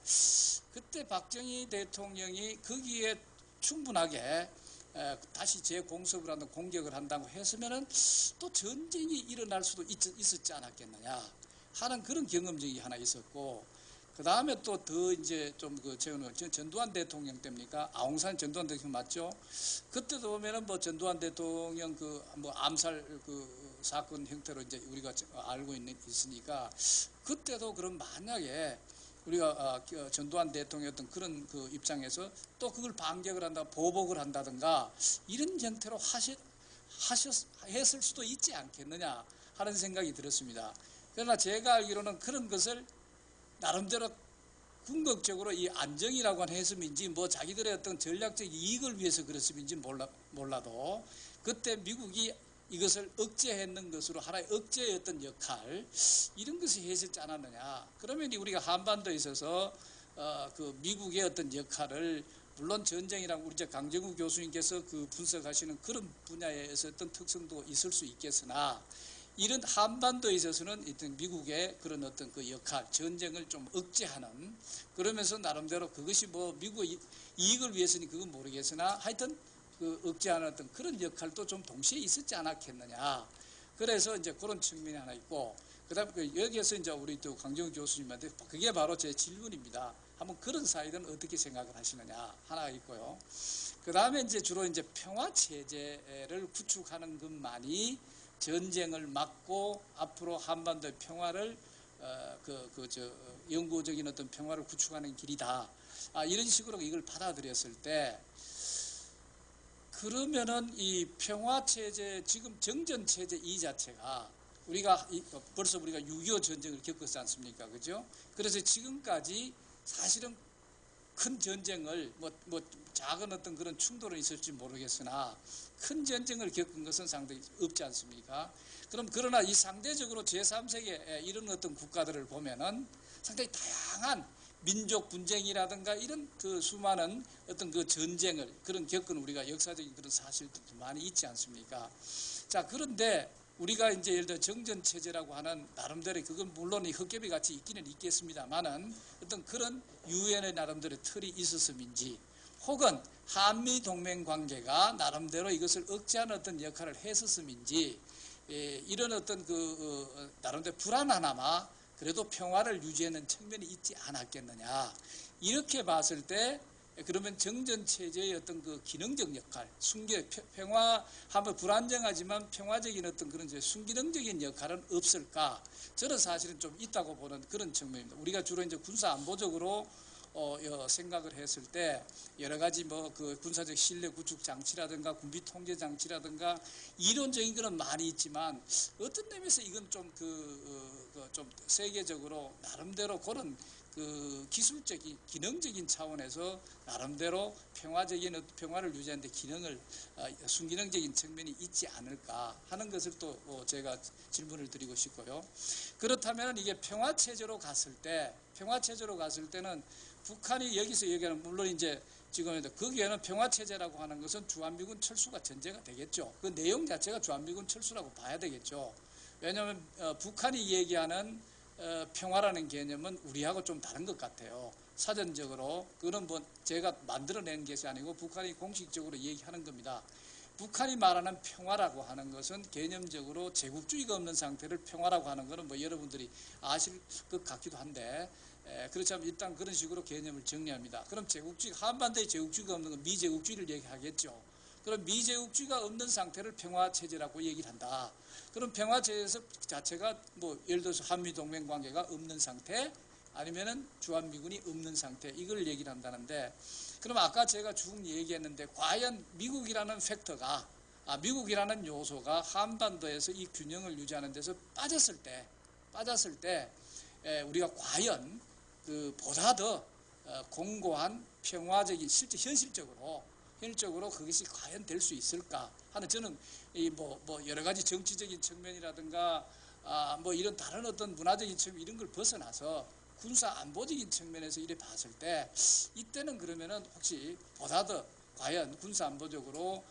그때 박정희 대통령이 거기에 충분하게 다시 재공습을 한다, 공격을 한다고 했으면은 또 전쟁이 일어날 수도 있었지 않았겠느냐 하는 그런 경험적이 하나 있었고, 그 다음에 또 더 이제 좀 전두환 대통령 때입니까? 아웅산 전두환 대통령 맞죠? 그때도 보면은 뭐 전두환 대통령 뭐 암살 사건 형태로 이제 우리가 알고 있으니까, 그때도 그럼 만약에 우리가 전두환 대통령의 어떤 그런 입장에서 또 그걸 반격을 한다, 보복을 한다든가 이런 형태로 했을 수도 있지 않겠느냐 하는 생각이 들었습니다. 그러나 제가 알기로는 그런 것을 나름대로 궁극적으로 이 안정이라고 하는 해석인지, 뭐 자기들의 어떤 전략적 이익을 위해서 그랬음인지 몰라도 그때 미국이 이것을 억제했는 것으로 하나의 억제의 어떤 역할, 이런 것이 했었지 않았느냐. 그러면 우리가 한반도에 있어서 미국의 어떤 역할을, 물론 전쟁이라고 우리 강정우 교수님께서 분석하시는 그런 분야에서 어떤 특성도 있을 수 있겠으나, 이런 한반도에 있어서는 미국의 그런 어떤 역할, 전쟁을 좀 억제하는, 그러면서 나름대로 그것이 뭐 미국의 이익을 위해서는 그건 모르겠으나 하여튼 억제하는 어떤 그런 역할도 좀 동시에 있었지 않았겠느냐. 그래서 이제 그런 측면이 하나 있고, 그다음 여기에서 이제 우리 또 강정우 교수님한테 그게 바로 제 질문입니다. 한번 그런 사회는 어떻게 생각을 하시느냐 하나 있고요. 그 다음에 이제 주로 이제 평화 체제를 구축하는 것만이 전쟁을 막고 앞으로 한반도의 평화를 영구적인 어떤 평화를 구축하는 길이다. 이런 식으로 이걸 받아들였을 때, 그러면은 이 평화 체제, 지금 정전 체제 이 자체가 벌써 우리가 6.25 전쟁을 겪었지 않습니까? 그죠? 그래서 지금까지 사실은 큰 전쟁을 뭐 작은 어떤 그런 충돌은 있을지 모르겠으나 큰 전쟁을 겪은 것은 상당히 없지 않습니까? 그러나 이 상대적으로 제3세계 이런 어떤 국가들을 보면은 상당히 다양한 민족 분쟁이라든가 이런 수많은 어떤 전쟁을 겪은 우리가 역사적인 그런 사실들도 많이 있지 않습니까? 자, 그런데 우리가 이제 예를 들어 정전 체제라고 하는 나름대로, 그건 물론 이 헛개비 같이 있기는 있겠습니다만은 어떤 그런 유엔의 나름대로 틀이 있었음인지, 혹은 한미 동맹 관계가 나름대로 이것을 억제하는 어떤 역할을 했었음인지, 이런 어떤 나름대로 불안하나마 그래도 평화를 유지하는 측면이 있지 않았겠느냐. 이렇게 봤을 때 그러면 정전체제의 어떤 기능적 역할, 평화하면 불안정하지만 평화적인 어떤 그런 순기능적인 역할은 없을까? 저는 사실은 좀 있다고 보는 그런 측면입니다. 우리가 주로 이제 군사 안보적으로 생각을 했을 때 여러 가지 군사적 신뢰 구축 장치라든가 군비 통제 장치라든가 이론적인 거는 많이 있지만, 어떤 면에서 이건 좀 좀 세계적으로 나름대로 그런 기술적인 기능적인 차원에서 나름대로 평화를 유지하는 데 순기능적인 측면이 있지 않을까 하는 것을 또 제가 질문을 드리고 싶고요. 그렇다면 이게 평화체제로 갔을 때는 북한이 여기서 얘기하는, 물론 이제 지금 거기에는 평화체제라고 하는 것은 주한미군 철수가 전제가 되겠죠. 그 내용 자체가 주한미군 철수라고 봐야 되겠죠. 왜냐하면 북한이 얘기하는 평화라는 개념은 우리하고 좀 다른 것 같아요. 사전적으로 그건 뭐 제가 만들어낸 것이 아니고 북한이 공식적으로 얘기하는 겁니다. 북한이 말하는 평화라고 하는 것은 개념적으로 제국주의가 없는 상태를 평화라고 하는 것은 뭐 여러분들이 아실 것 같기도 한데, 그렇다면 일단 그런 식으로 개념을 정리합니다. 그럼 제국주의, 한반도에 제국주의가 없는 건 미제국주의를 얘기하겠죠. 그럼 미제국주의가 없는 상태를 평화체제라고 얘기를 한다. 그럼 평화체제 자체가 뭐 예를 들어서 한미동맹 관계가 없는 상태, 아니면은 주한미군이 없는 상태, 이걸 얘기를 한다는데, 그럼 아까 제가 쭉 얘기했는데 과연 미국이라는 팩터가, 미국이라는 요소가 한반도에서 이 균형을 유지하는 데서 빠졌을 때 우리가 과연 그 보다 더 공고한 평화적인 실제 현실적으로 그것이 과연 될 수 있을까 하는, 저는 이 뭐 여러 가지 정치적인 측면이라든가 뭐 이런 다른 어떤 문화적인 측면 이런 걸 벗어나서 군사 안보적인 측면에서 이래 봤을 때, 이때는 그러면은 혹시 보다 더 과연 군사 안보적으로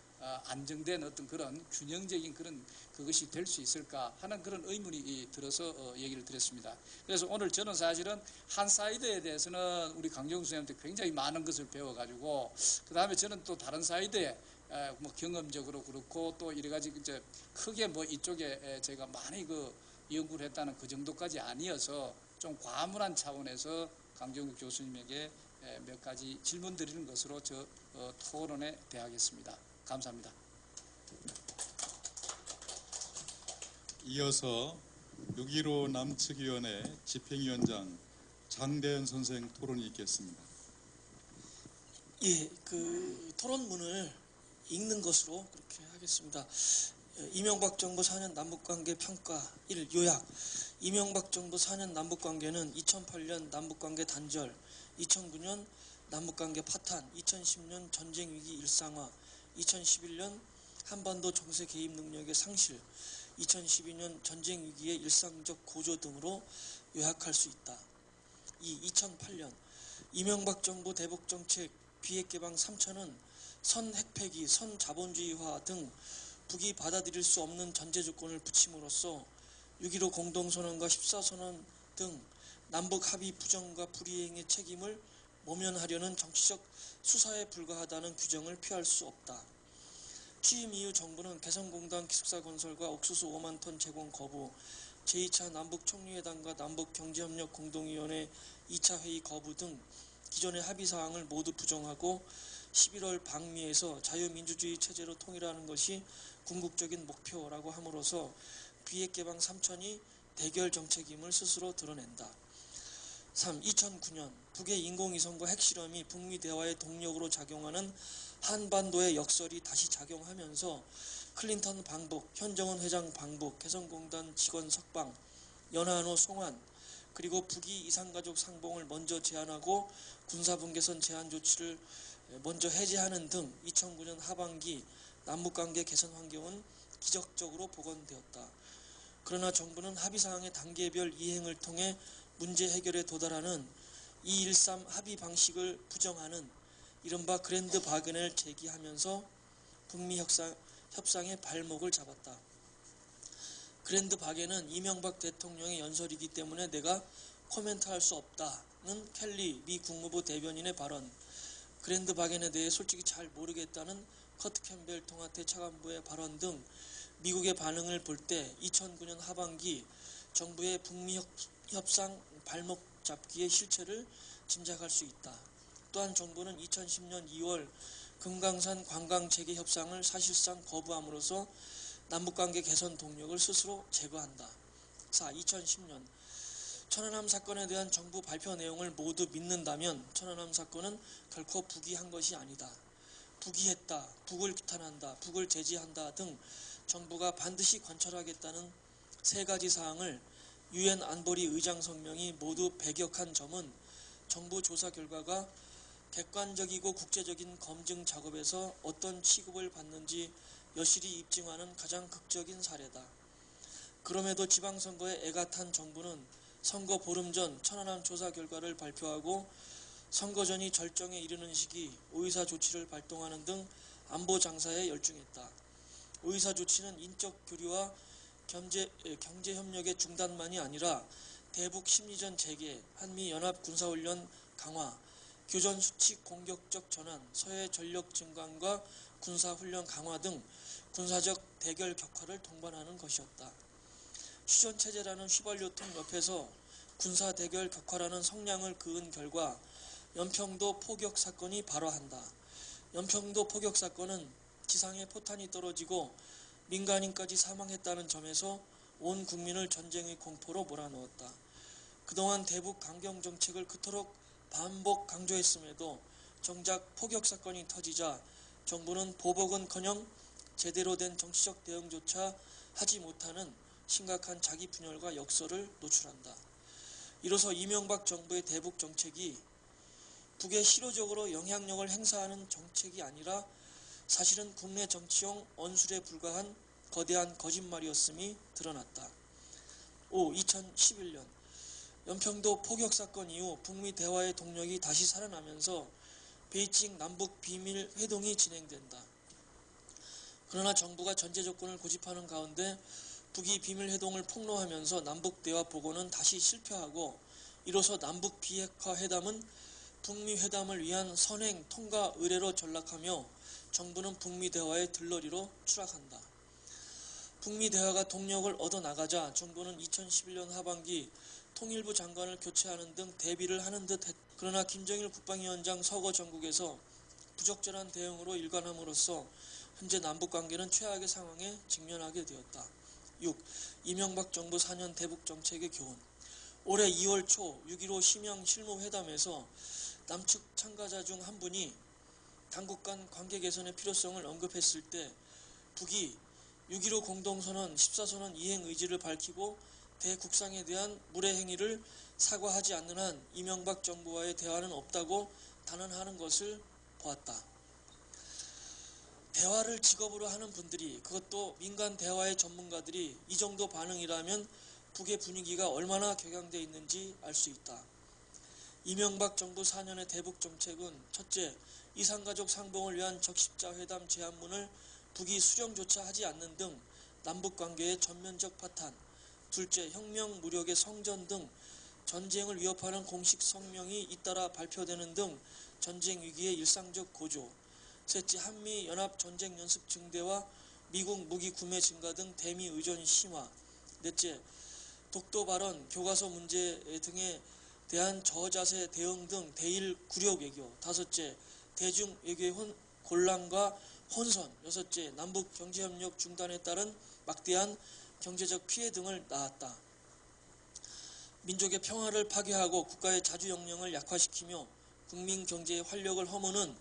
안정된 어떤 그런 균형적인 그런 그것이 될 수 있을까 하는 그런 의문이 들어서 얘기를 드렸습니다. 그래서 오늘 저는 사실은 한 사이드에 대해서는 우리 강정수 선생님한테 굉장히 많은 것을 배워가지고, 그 다음에 저는 또 다른 사이드에 뭐 경험적으로 그렇고 또 여러 가지 이제 크게 뭐 이쪽에 제가 많이 그 연구를 했다는 그 정도까지 아니어서 좀 과문한 차원에서 강정욱 교수님에게 몇 가지 질문 드리는 것으로 저 토론에 대하겠습니다. 감사합니다. 이어서 6.15 남측위원회 집행위원장 장대현 선생 토론이 있겠습니다. 예, 그 토론문을 읽는 것으로 그렇게 하겠습니다. 이명박 정부 4년 남북관계 평가 1. 요약. 이명박 정부 4년 남북관계는 2008년 남북관계 단절, 2009년 남북관계 파탄, 2010년 전쟁위기 일상화, 2011년 한반도 정세 개입 능력의 상실, 2012년 전쟁위기의 일상적 고조 등으로 요약할 수 있다. 2. 2008년 이명박 정부 대북정책 비핵개방 3천은 선 핵폐기, 선 자본주의화 등 북이 받아들일 수 없는 전제 조건을 붙임으로써 6.15 공동선언과 14선언 등 남북 합의 부정과 불이행의 책임을 모면하려는 정치적 수사에 불과하다는 규정을 피할 수 없다. 취임 이후 정부는 개성공단 기숙사 건설과 옥수수 5만 톤 제공 거부, 제2차 남북총리회담과 남북경제협력 공동위원회 2차 회의 거부 등 기존의 합의사항을 모두 부정하고 11월 방미에서 자유민주주의 체제로 통일하는 것이 궁극적인 목표라고 함으로써 비핵개방 3천이 대결 정책임을 스스로 드러낸다. 3. 2009년 북의 인공위성과 핵실험이 북미 대화의 동력으로 작용하는 한반도의 역설이 다시 작용하면서 클린턴 방북, 현정은 회장 방북, 개성공단 직원 석방, 연한호 송환, 그리고 북이 이산가족 상봉을 먼저 제한하고 군사분계선 제한 조치를 먼저 해제하는 등 2009년 하반기 남북관계 개선 환경은 기적적으로 복원되었다. 그러나 정부는 합의사항의 단계별 이행을 통해 문제 해결에 도달하는 213 합의 방식을 부정하는 이른바 그랜드 바겐을 제기하면서 북미 협상의 발목을 잡았다. 그랜드 바겐은 이명박 대통령의 연설이기 때문에 내가 코멘트할 수 없다는 켈리 미 국무부 대변인의 발언, 그랜드 바겐에 대해 솔직히 잘 모르겠다는 커트 캠벨 통합대 차관부의 발언 등 미국의 반응을 볼 때 2009년 하반기 정부의 북미 협상 발목 잡기의 실체를 짐작할 수 있다. 또한 정부는 2010년 2월 금강산 관광 재개 협상을 사실상 거부함으로써 남북관계 개선 동력을 스스로 제거한다. 4. 2010년 천안함 사건에 대한 정부 발표 내용을 모두 믿는다면 천안함 사건은 결코 북이 한 것이 아니다. 북이 했다, 북을 규탄한다, 북을 제지한다 등 정부가 반드시 관철하겠다는 세 가지 사항을 유엔 안보리 의장 성명이 모두 배격한 점은 정부 조사 결과가 객관적이고 국제적인 검증 작업에서 어떤 취급을 받는지 여실히 입증하는 가장 극적인 사례다. 그럼에도 지방선거에 애가 탄 정부는 선거 보름 전 천안함 조사 결과를 발표하고 선거 전이 절정에 이르는 시기 오이사 조치를 발동하는 등 안보 장사에 열중했다. 오이사 조치는 인적 교류와 경제협력의 중단만이 아니라 대북 심리전 재개, 한미 연합 군사훈련 강화, 교전 수칙 공격적 전환, 서해 전력 증강과 군사훈련 강화 등 군사적 대결 격화를 동반하는 것이었다. 휴전체제라는 휘발유통 옆에서 군사 대결 격화라는 성량을 그은 결과 연평도 포격 사건이 발화한다. 연평도 포격 사건은 지상에 포탄이 떨어지고 민간인까지 사망했다는 점에서 온 국민을 전쟁의 공포로 몰아넣었다. 그동안 대북 강경 정책을 그토록 반복 강조했음에도 정작 포격 사건이 터지자 정부는 보복은커녕 제대로 된 정치적 대응조차 하지 못하는 심각한 자기 분열과 역설을 노출한다. 이로써 이명박 정부의 대북 정책이 북에 실효적으로 영향력을 행사하는 정책이 아니라 사실은 국내 정치용 언술에 불과한 거대한 거짓말이었음이 드러났다. 2011년 연평도 포격 사건 이후 북미 대화의 동력이 다시 살아나면서 베이징 남북 비밀 회동이 진행된다. 그러나 정부가 전제 조건을 고집하는 가운데 북이 비밀 회동을 폭로하면서 남북 대화 보고는 다시 실패하고 이로써 남북 비핵화 회담은 북미 회담을 위한 선행 통과 의례로 전락하며 정부는 북미 대화의 들러리로 추락한다. 북미 대화가 동력을 얻어나가자 정부는 2011년 하반기 통일부 장관을 교체하는 등 대비를 하는 듯 했다. 그러나 김정일 국방위원장 서거 전국에서 부적절한 대응으로 일관함으로써 현재 남북관계는 최악의 상황에 직면하게 되었다. 6. 이명박 정부 4년 대북 정책의 교훈. 올해 2월 초 6.15 심양 실무회담에서 남측 참가자 중 한 분이 당국 간 관계 개선의 필요성을 언급했을 때 북이 6.15 공동선언 14선언 이행 의지를 밝히고 대국상에 대한 무례 행위를 사과하지 않는 한 이명박 정부와의 대화는 없다고 단언하는 것을 보았다. 대화를 직업으로 하는 분들이, 그것도 민간 대화의 전문가들이 이 정도 반응이라면 북의 분위기가 얼마나 격양돼 있는지 알 수 있다. 이명박 정부 4년의 대북 정책은 첫째, 이산가족 상봉을 위한 적십자 회담 제안문을 북이 수정조차 하지 않는 등 남북관계의 전면적 파탄. 둘째, 혁명 무력의 성전 등 전쟁을 위협하는 공식 성명이 잇따라 발표되는 등 전쟁 위기의 일상적 고조. 셋째, 한미 연합 전쟁 연습 증대와 미국 무기 구매 증가 등 대미 의존 심화. 넷째, 독도 발언, 교과서 문제 등에 대한 저자세 대응 등 대일 굴욕 외교. 다섯째, 대중 외교의 곤란과 혼선. 여섯째, 남북 경제협력 중단에 따른 막대한 경제적 피해 등을 낳았다. 민족의 평화를 파괴하고 국가의 자주영령을 약화시키며 국민 경제의 활력을 허무는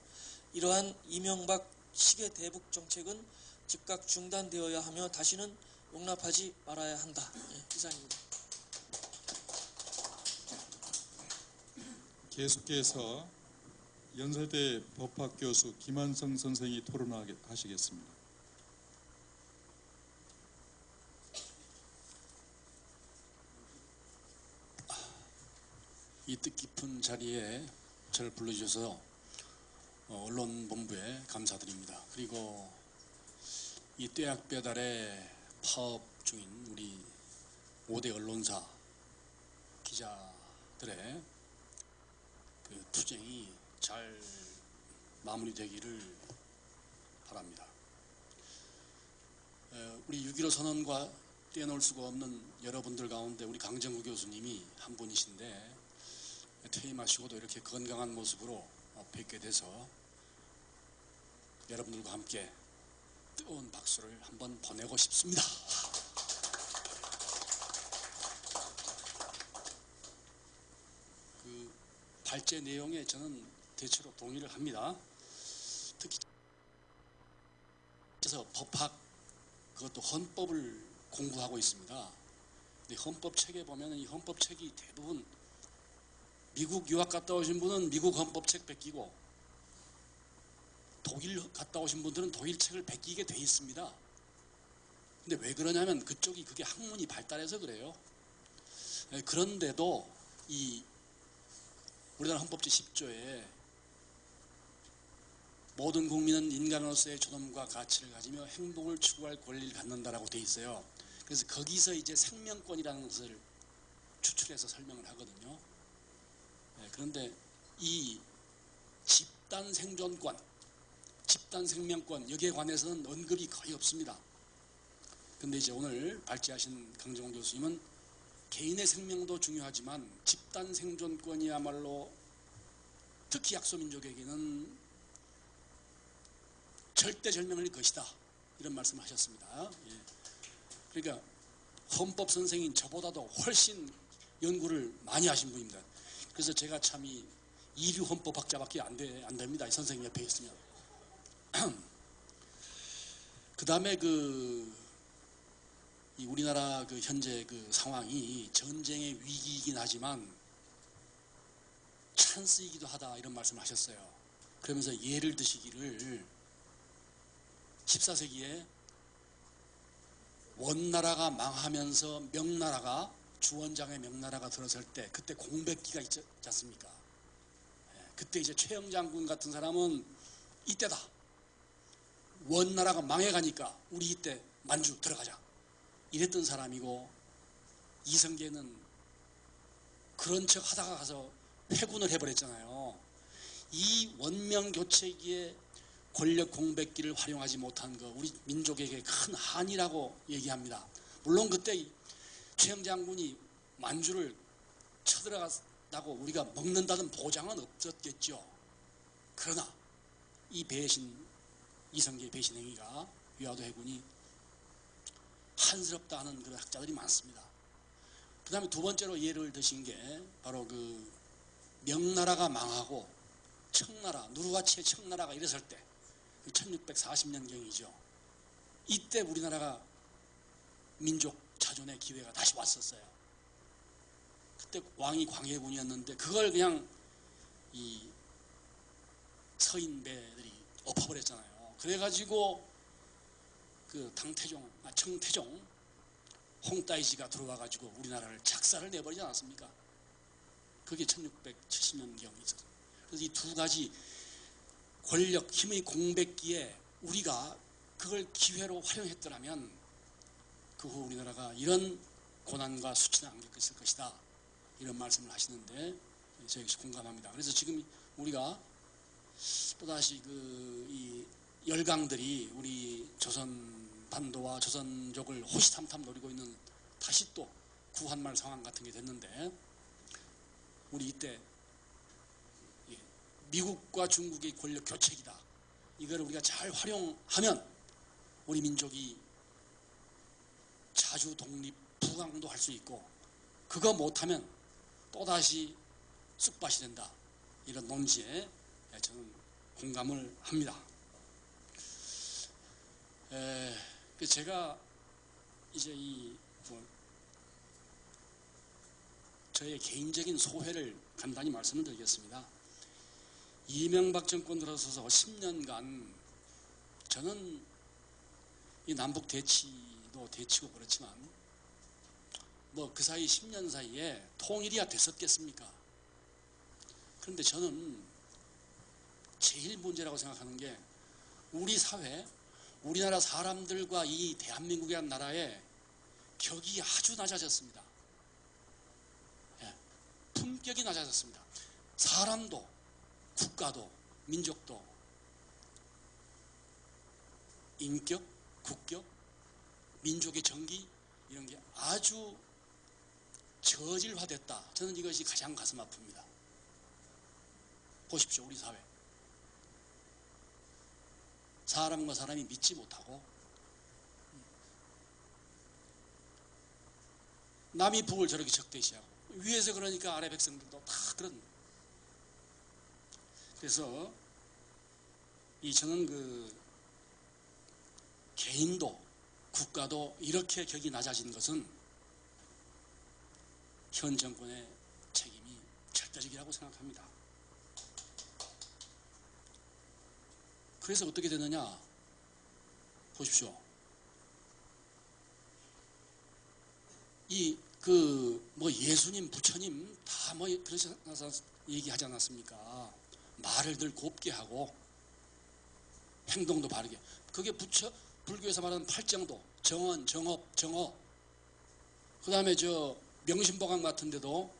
이러한 이명박 식의 대북 정책은 즉각 중단되어야 하며 다시는 용납하지 말아야 한다. 이상입니다. 계속해서 연세대 법학 교수 김한성 선생이 토론하시겠습니다. 이 뜻깊은 자리에 저를 불러주셔서 언론본부에 감사드립니다. 그리고 이 떼약볕 파업 중인 우리 5대 언론사 기자들의 그 투쟁이 잘 마무리되기를 바랍니다. 우리 6.15 선언과 떼어놓을 수가 없는 여러분들 가운데 우리 강정구 교수님이 한 분이신데 퇴임하시고도 이렇게 건강한 모습으로 뵙게 돼서 여러분들과 함께 뜨거운 박수를 한번 보내고 싶습니다. 그 발제 내용에 저는 대체로 동의를 합니다. 특히 그래서 법학, 그것도 헌법을 공부하고 있습니다. 근데 헌법 책에 보면 이 헌법 책이 대부분 미국 유학 갔다 오신 분은 미국 헌법 책 베끼고 독일 갔다 오신 분들은 독일 책을 베끼게 돼 있습니다. 근데 왜 그러냐면 그쪽이 그게 학문이 발달해서 그래요. 그런데도 이 우리나라 헌법 제10조에 모든 국민은 인간으로서의 존엄과 가치를 가지며 행복을 추구할 권리를 갖는다라고 돼 있어요. 그래서 거기서 이제 생명권이라는 것을 추출해서 설명을 하거든요. 그런데 이 집단 생존권, 집단 생명권 여기에 관해서는 언급이 거의 없습니다. 근데 이제 오늘 발제하신 강정호 교수님은 개인의 생명도 중요하지만 집단 생존권이야말로 특히 약소민족에게는 절대절명일 것이다. 이런 말씀을 하셨습니다. 예. 그러니까 헌법 선생인 저보다도 훨씬 연구를 많이 하신 분입니다. 그래서 제가 참 이 이류 헌법학자밖에 안 됩니다. 이 선생님 옆에 있으면. 그 다음에 이 우리나라 현재 상황이 전쟁의 위기이긴 하지만 찬스이기도 하다 이런 말씀을 하셨어요. 그러면서 예를 드시기를 14세기에 원나라가 망하면서 명나라가 주원장의 명나라가 들어설 때 그때 공백기가 있지 않습니까? 그때 이제 최영 장군 같은 사람은 이때다. 원나라가 망해가니까 우리 이때 만주 들어가자. 이랬던 사람이고 이성계는 그런 척 하다가 가서 회군을 해버렸잖아요. 이 원명교체기에 권력 공백기를 활용하지 못한 거 우리 민족에게 큰 한이라고 얘기합니다. 물론 그때 최영 장군이 만주를 쳐들어갔다고 우리가 먹는다는 보장은 없었겠죠. 그러나 이 이성계의 배신 행위가 위화도 해군이 한스럽다 하는 그런 학자들이 많습니다. 그 다음에 두 번째로 예를 드신 게 바로 명나라가 망하고 청나라, 누르하치의 청나라가 일어설 때 1640년경이죠. 이때 우리나라가 민족 자존의 기회가 다시 왔었어요. 그때 왕이 광해군이었는데 그걸 그냥 이 서인배들이 엎어버렸잖아요. 그래가지고 청태종 홍따이지가 들어와가지고 우리나라를 작사를 내버리지 않았습니까? 그게 1670년경이 있었어요. 그래서 이 두 가지 권력, 힘의 공백기에 우리가 그걸 기회로 활용했더라면 그 후 우리나라가 이런 고난과 수치는 안 겪었을 것이다. 이런 말씀을 하시는데 제가 역시 공감합니다. 그래서 지금 우리가 또다시 이 열강들이 우리 조선 반도와 조선족을 호시탐탐 노리고 있는 다시 또 구한말 상황 같은 게 됐는데 우리 이때 미국과 중국의 권력 교체기다. 이거를 우리가 잘 활용하면 우리 민족이 자주 독립, 부강도 할 수 있고 그거 못하면 또다시 쑥밭이 된다. 이런 논지에 저는 공감을 합니다. 제가 이제 저의 개인적인 소회를 간단히 말씀을 드리겠습니다. 이명박 정권 들어서서 10년간 저는 이 남북 대치도 대치고 그렇지만 그 사이 10년 사이에 통일이야 됐었겠습니까? 그런데 저는 제일 문제라고 생각하는 게 우리 사회, 우리나라 사람들과 이 대한민국이라는 나라의 격이 아주 낮아졌습니다. 품격이 낮아졌습니다. 사람도, 국가도, 민족도, 인격, 국격, 민족의 정기 이런 게 아주 저질화됐다. 저는 이것이 가장 가슴 아픕니다. 보십시오, 우리 사회. 사람과 사람이 믿지 못하고 남이 북을 저렇게 적대시하고 위에서 그러니까 아래 백성들도 다 그런. 그래서 저는 개인도 국가도 이렇게 격이 낮아진 것은 현 정권의 책임이 절대적이라고 생각합니다. 그래서 어떻게 되느냐 보십시오. 예수님, 부처님 다 그러셔서 얘기하지 않았습니까? 말을 늘 곱게 하고 행동도 바르게. 그게 불교에서 말하는 팔정도, 정언, 정업, 정어. 그 다음에 명심보감 같은 데도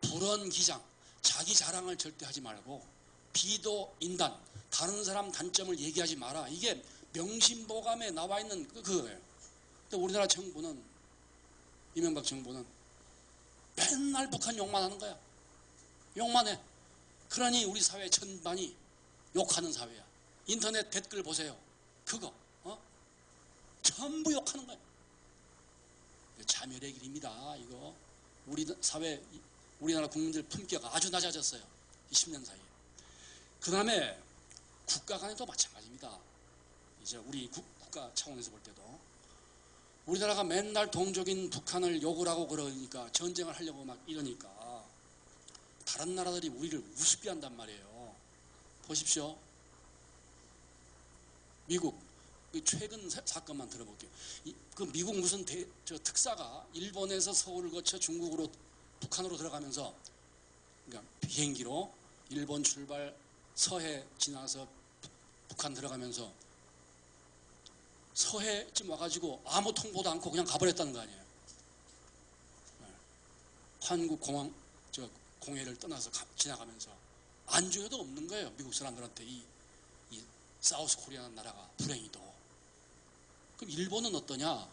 불언기장. 자기 자랑을 절대 하지 말고 비도 인단, 다른 사람 단점을 얘기하지 마라. 이게 명심보감에 나와 있는 그거예요. 근데 우리나라 정부는, 이명박 정부는 맨날 북한 욕만 하는 거야. 욕만 해. 그러니 우리 사회 전반이 욕하는 사회야. 인터넷 댓글 보세요. 그거 전부 욕하는 거야. 자멸의 길입니다. 이거 우리 사회, 우리나라 국민들 품격 아주 낮아졌어요. 이 10년 사이에. 그 다음에 국가 간에도 마찬가지입니다. 이제 우리 국가 차원에서 볼 때도 우리나라가 맨날 동족인 북한을 욕을 하고 그러니까, 전쟁을 하려고 막 이러니까 다른 나라들이 우리를 우습게 한단 말이에요. 보십시오. 미국 최근 사건만 들어볼게요. 그 미국 무슨 특사가 일본에서 서울을 거쳐 중국으로, 북한으로 들어가면서, 그러니까 비행기로 일본 출발, 서해 지나서 북한 들어가면서 서해쯤 와가지고 아무 통보도 않고 그냥 가버렸다는 거 아니에요. 한국 공해를 떠나서 지나가면서 안중에도 없는 거예요. 미국 사람들한테 이 사우스 코리아라는 나라가 불행히도. 그럼 일본은 어떠냐?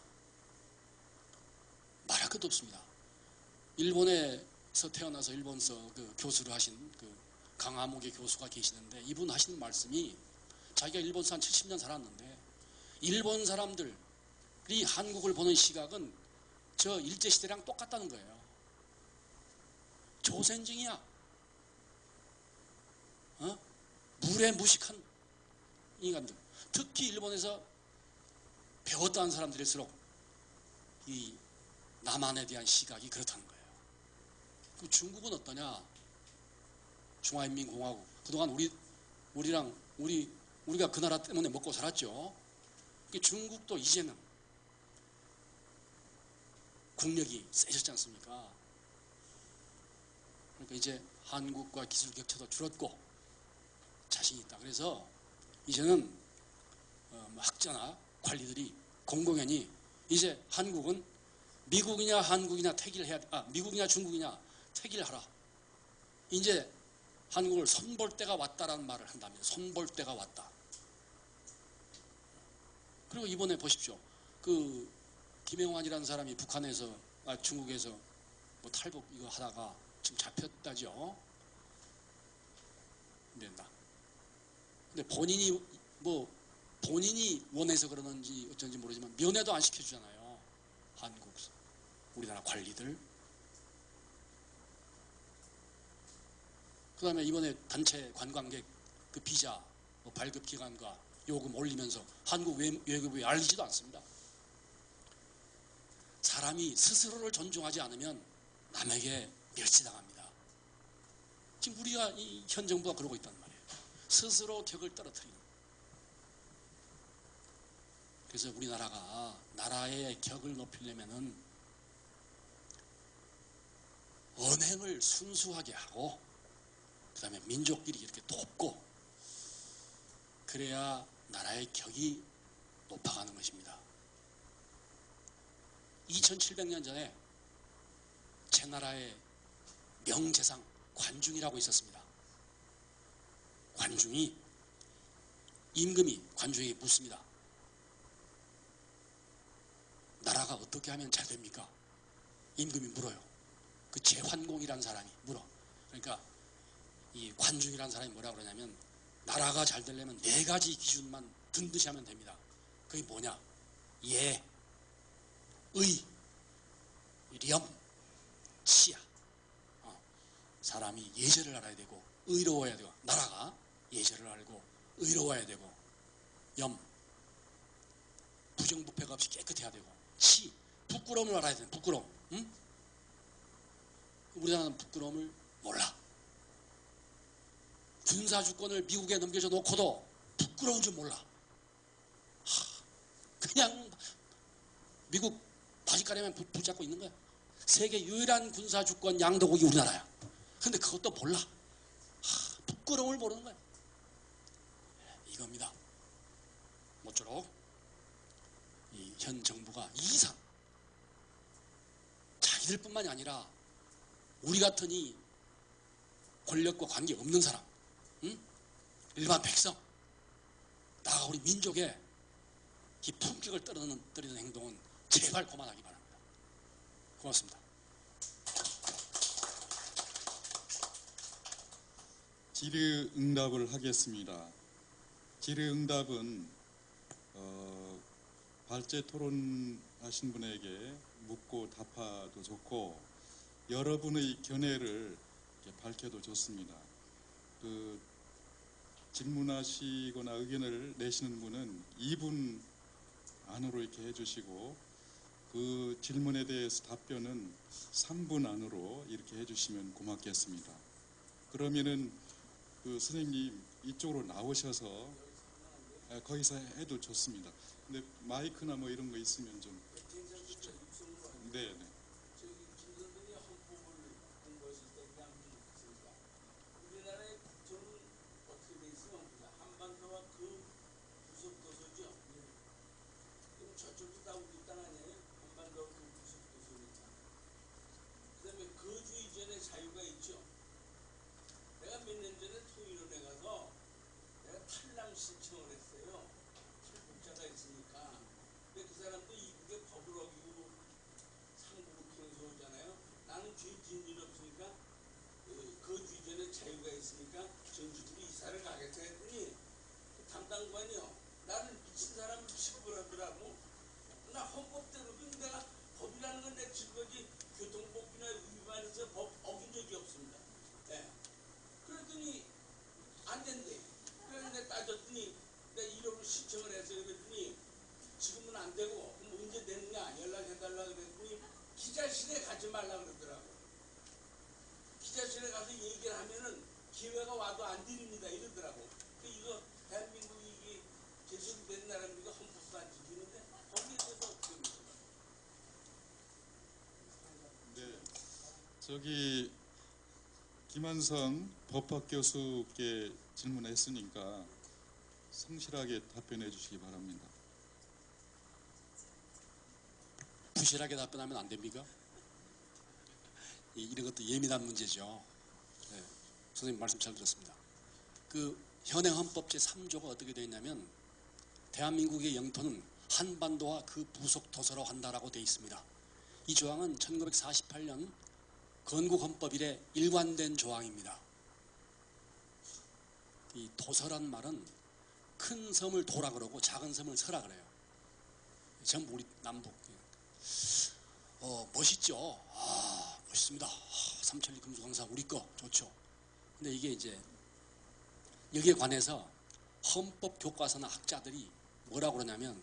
말할 것도 없습니다. 일본에서 태어나서 일본서 그 교수를 하신 그 강화목의 교수가 계시는데, 이분 하시는 말씀이, 자기가 일본서 한 70년 살았는데 일본 사람들이 한국을 보는 시각은 저 일제시대랑 똑같다는 거예요. 조센증이야. 물에 무식한 인간들. 특히 일본에서 배웠다는 사람들일수록 이 남한에 대한 시각이 그렇다는 거예요. 그 중국은 어떠냐? 중화인민공화국. 그동안 우리가 그 나라 때문에 먹고 살았죠. 중국도 이제는 국력이 세졌지 않습니까? 그러니까 이제 한국과 기술 격차도 줄었고 자신이 있다. 그래서 이제는 학자나 관리들이 공공연히 이제 한국은 미국이냐 한국이냐 택일 해야 돼. 미국이냐 중국이냐 택일 하라. 이제 한국을 손볼 때가 왔다라는 말을 한다면, 손볼 때가 왔다. 그리고 이번에 보십시오. 그 김영환이라는 사람이 북한에서, 중국에서 뭐 탈북 이거 하다가 지금 잡혔다죠. 된다. 근데 본인이 원해서 그러는지 어쩐지 모르지만 면회도 안 시켜주잖아요. 한국, 우리나라 관리들. 그 다음에 이번에 단체 관광객 그 비자 발급 기간과 요금 올리면서 한국 외교부에 알리지도 않습니다. 사람이 스스로를 존중하지 않으면 남에게 멸시당합니다. 지금 우리가 이 현 정부가 그러고 있단 말이에요. 스스로 격을 떨어뜨리는. 그래서 우리나라가 나라의 격을 높이려면은 언행을 순수하게 하고, 그 다음에 민족끼리 이렇게 돕고, 그래야 나라의 격이 높아가는 것입니다. 2700년 전에 제 나라의 명재상 관중이라고 있었습니다. 임금이 관중에게 묻습니다. 나라가 어떻게 하면 잘 됩니까? 임금이 물어요. 그 제환공이라는 사람이 물어. 그러니까 이 관중이라는 사람이 뭐라 그러냐면, 나라가 잘 되려면 4가지 기준만 든든히 하면 됩니다. 그게 뭐냐? 예, 의, 렴, 치야. 사람이 예절을 알아야 되고 의로워야 되고, 나라가 예절을 알고 의로워야 되고, 염, 부정부패가 없이 깨끗해야 되고, 치, 부끄러움을 알아야 되는 부끄러움. 응? 우리나라는 부끄러움을 몰라. 군사주권을 미국에 넘겨줘 놓고도 부끄러운 줄 몰라. 그냥 미국 바지가리만 붙잡고 있는 거야. 세계 유일한 군사주권 양도국이 우리나라야. 근데 그것도 몰라. 부끄러움을 모르는 거야. 이겁니다. 모쪼록 이 현 정부가 이상 자기들뿐만이 아니라 우리 같은 이 권력과 관계 없는 사람, 응? 일반 백성, 나아가 우리 민족의 이 품격을 떨어뜨리는 행동은 제발 그만하기 바랍니다. 고맙습니다. 질의응답을 하겠습니다. 질의응답은 발제 토론하신 분에게 묻고 답하도 좋고 여러분의 견해를 이렇게 밝혀도 좋습니다. 그 질문하시거나 의견을 내시는 분은 2분 안으로 이렇게 해주시고 그 질문에 대해서 답변은 3분 안으로 이렇게 해주시면 고맙겠습니다. 그러면은 그 선생님 이쪽으로 나오셔서 거기서 해도 좋습니다. 근데 마이크나 뭐 이런 거 있으면 좀 네. 우리나라의 국토는 어떻게 돼 있으면 한반도와 그 부속도서죠. 그럼 저쪽도 다 우리 땅 아니에요? 한반도와 그 부속도서니까. 그다음에 거주 이전의 자유가 있죠. 내가 몇 년 전에 통일원에 가서 내가 탈남 신청을 했어요. 탈북자가 있으니까. 근데 그 사람도 이북에 법을 어기고 상부로 경서오잖아요. 나는 죄 지은 일 없으니까 거주 이전에 자유가 있으니까 전주로 이사를 가겠다 했더니 그 담당관이요. 나를 미친 사람을 취급하더라고. 나 헌법대로도 내가 법이라는 건 내 지금까지 교통법이나 위반해서 법 어긴 적이 없습니다. 예. 그랬더니 안 된대. 그래서 내가 따졌더니 내가 이름을 신청을 해서 그랬더니 지금은 안 되고 그럼 언제 되느냐 연락해달라 그랬더니 기자실에 가지 말라 그러더라고. 기자실에 가서 얘기를 하면은 기회가 와도 안 드립니다 이러더라고. 이거 대한민국이 이게 제정된 나라입니까? 헌법도 안 지키는데 거기에 대해서 어떻게 봅니까? 네. 저기 김한성 법학 교수께 질문했으니까 성실하게 답변해 주시기 바랍니다. 부실하게 답변하면 안 됩니까? 이런 것도 예민한 문제죠. 네, 선생님 말씀 잘 들었습니다. 그 현행 헌법 제3조가 어떻게 되어 있냐면 대한민국의 영토는 한반도와 그 부속 도서로 한다라고 되어 있습니다. 이 조항은 1948년 건국헌법 이래 일관된 조항입니다. 이 도서란 말은 큰 섬을 도라 그러고 작은 섬을 서라 그래요. 전부 우리 남북. 멋있죠. 멋있습니다. 삼천리 금수강산 우리 거 좋죠. 근데 이게 이제 여기에 관해서 헌법 교과서나 학자들이 뭐라고 그러냐면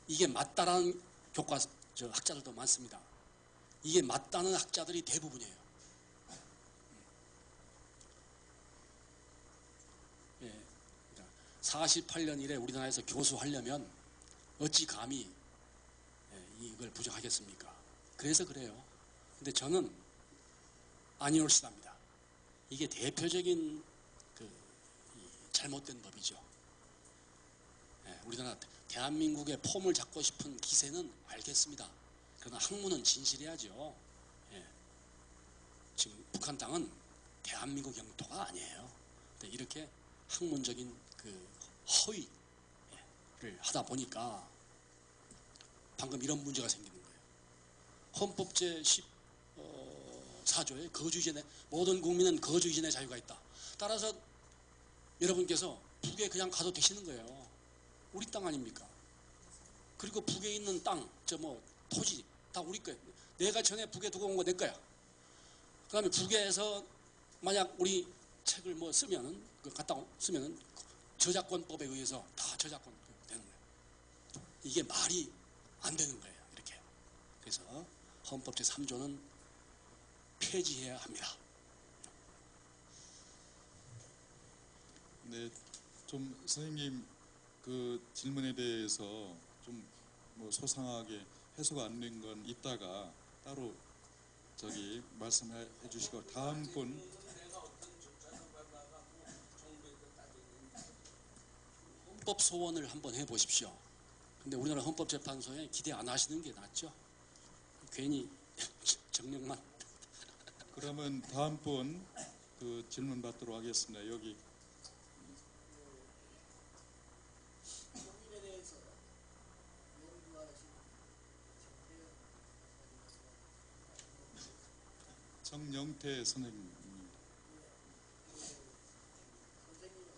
이게 맞다라는 학자들도 많습니다. 이게 맞다는 학자들이 대부분이에요. 48년 이래 우리나라에서 교수하려면 어찌 감히 이걸 부정하겠습니까? 그래서 그래요. 근데 저는 아니올시답니다. 이게 대표적인 잘못된 법이죠. 우리나라 대한민국의 폼을 잡고 싶은 기세는 알겠습니다. 그러나 학문은 진실해야죠. 지금 북한 땅은 대한민국 영토가 아니에요. 근데 이렇게 학문적인 허위를 하다 보니까 방금 이런 문제가 생기는 거예요. 헌법 제14조에 거주 이전에 모든 국민은 거주 이전의 자유가 있다. 따라서 여러분께서 북에 그냥 가도 되시는 거예요. 우리 땅 아닙니까? 그리고 북에 있는 땅, 토지 다 우리 거예요. 내가 전에 북에 두고 온 거 내 거야. 그 다음에 북에서 만약 우리 책을 쓰면은 갖다 쓰면은 저작권법에 의해서 다 저작권 되는 거예요. 이게 말이 안 되는 거예요. 이렇게. 그래서 헌법 제3조는 폐지해야 합니다. 네, 좀 선생님 그 질문에 대해서 좀 소상하게 해소가 안 된 건 이따가 따로 말씀해 주시고 다음 분 헌법 소원을 한번 해보십시오. 근데 우리나라 헌법재판소에 기대 안 하시는 게 낫죠. 괜히 정력만. 그러면 다음 분 그 질문 받도록 하겠습니다. 여기 통일에 대해서 연구하신 정영태 선생님입니다. 선생님은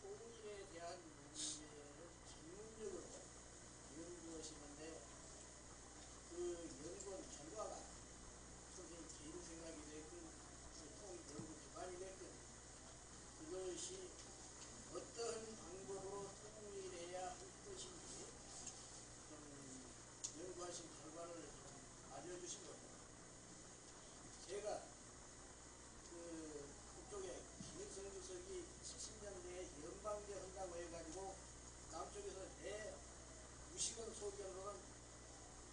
통일에 대한 문제를 전문적으로 연구하시는데 그 연구원 결과가 선생님 개인 생각이 됐든 통일 연구 기관이 됐든 그것이 어떤 방법으로 통일해야 할 것인지 좀 연구하신 결과를 좀 알려주신 겁니다. 제가 그쪽에 김일성 주석이 70년대에 연방제 한다고 해가지고 남쪽에서 무식한 소견으로는